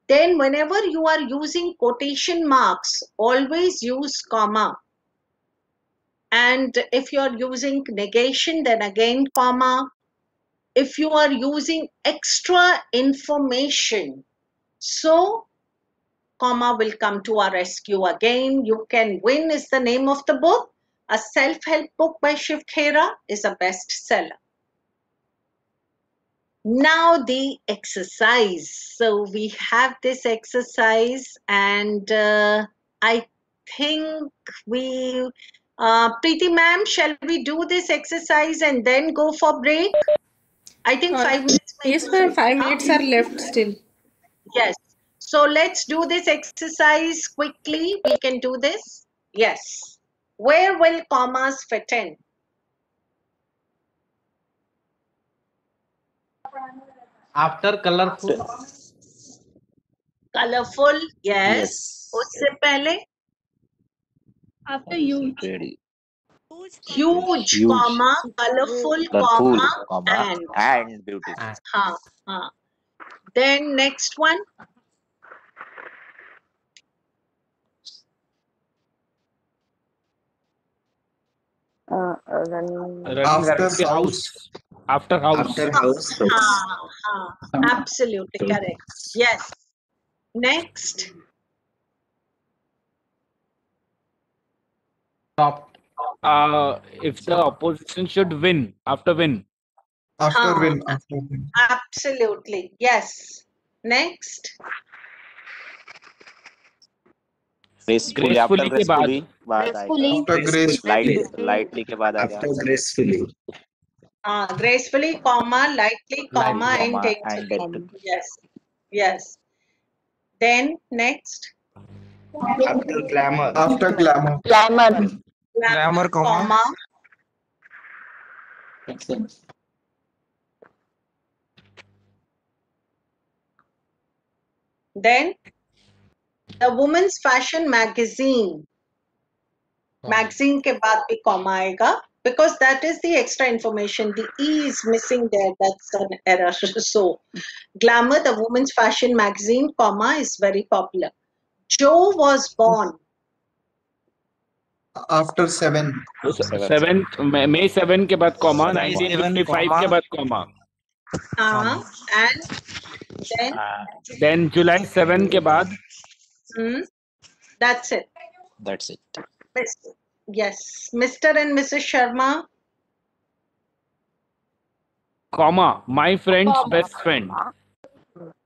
A: Then whenever you are using quotation marks, always use comma. And if you are using negation, then again comma. If you are using extra information, so comma will come to our rescue again. You Can Win is the name of the book. A self-help book by Shiv Khera is a bestseller. Now the exercise. So we have this exercise, and I think we, Preeti ma'am, shall we do this exercise and then go for break? I think 5 minutes.
F: Yes, ma'am. 5 minutes are left still.
A: Yes. So let's do this exercise quickly. We can do this. Yes. Where will commas fit in?
G: After colorful.
A: Colorful. Yes. उससे पहले?
C: After huge.
A: Huge, comma, colorful, comma, and
D: beautiful.
A: Then next one.
H: Run.
B: After
E: Running
B: house.
E: After house.
J: After house.
A: Absolutely correct. Yes. Next.
G: Top.
E: If the opposition should win, after win.
B: After
A: हाँ,
B: win. After win.
A: Absolutely. Yes. Next.
D: Gracefully, after
E: Gracefully के बाद.
D: gracefully बाद आएगा.
B: After gracefully.
D: Lightly के बाद आ गया.
J: After gracefully.
A: Gracefully, comma, lightly, comma,
D: Lightly,
A: and
D: comma, and
A: daintily.
D: daintily.
A: Yes. Yes. Then next.
J: After glamour.
B: After glamour.
H: Glamour.
B: Glamour, comma.
A: Then the women's fashion magazine. Magazine के बाद भी comma आएगा because that is the extra information. The E is missing there. That's an error. So, Glamour, the women's fashion magazine, comma, is very popular. Joe was born.
B: After 7.
E: 7 May 7 के बाद comma,
B: May
E: 1955
B: 7,
E: के बाद comma.
A: And then
E: Then July 7 के बाद.
A: That's it.
D: That's it.
A: Yes. Mr. and Mrs. Sharma.
E: Comma, my friend's best friend.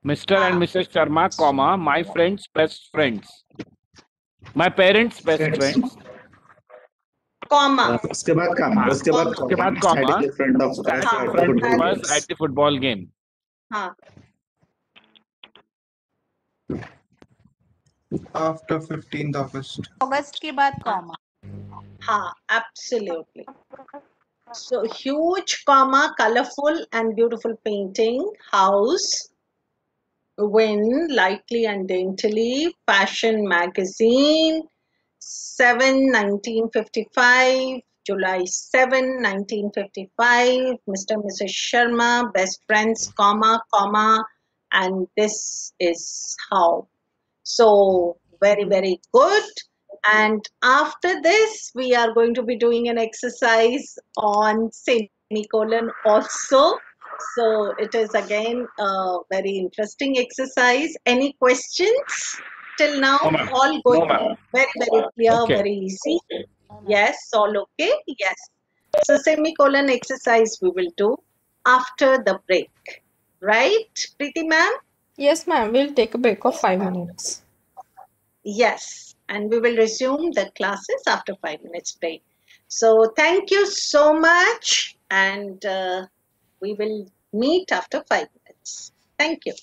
E: Mr. and Mrs. Sharma, comma, my friend's best friends. My parents' best friends.
A: Comma.
J: उसके बाद comma. उसके बाद
E: comma.
J: Standing in front of us
E: At the football game.
B: After 15th August.
F: August के बाद comma.
A: Absolutely. So huge, comma, colorful and beautiful painting, house, win, lightly and daintily, fashion magazine, 1955, July 7, 1955, Mr. and Mrs. Sharma, best friends, comma, and this is how. So very, very good. And after this, we are going to be doing an exercise on semicolon also. So it is again a very interesting exercise. Any questions till now? All good. Very, very clear, very easy. Yes, all okay? Yes. So semicolon exercise we will do after the break. Right, Preeti ma'am?
K: Yes, ma'am. We'll take a break of 5 minutes.
A: Yes, and we will resume the classes after 5 minutes break. So thank you so much, and we will meet after 5 minutes. Thank you.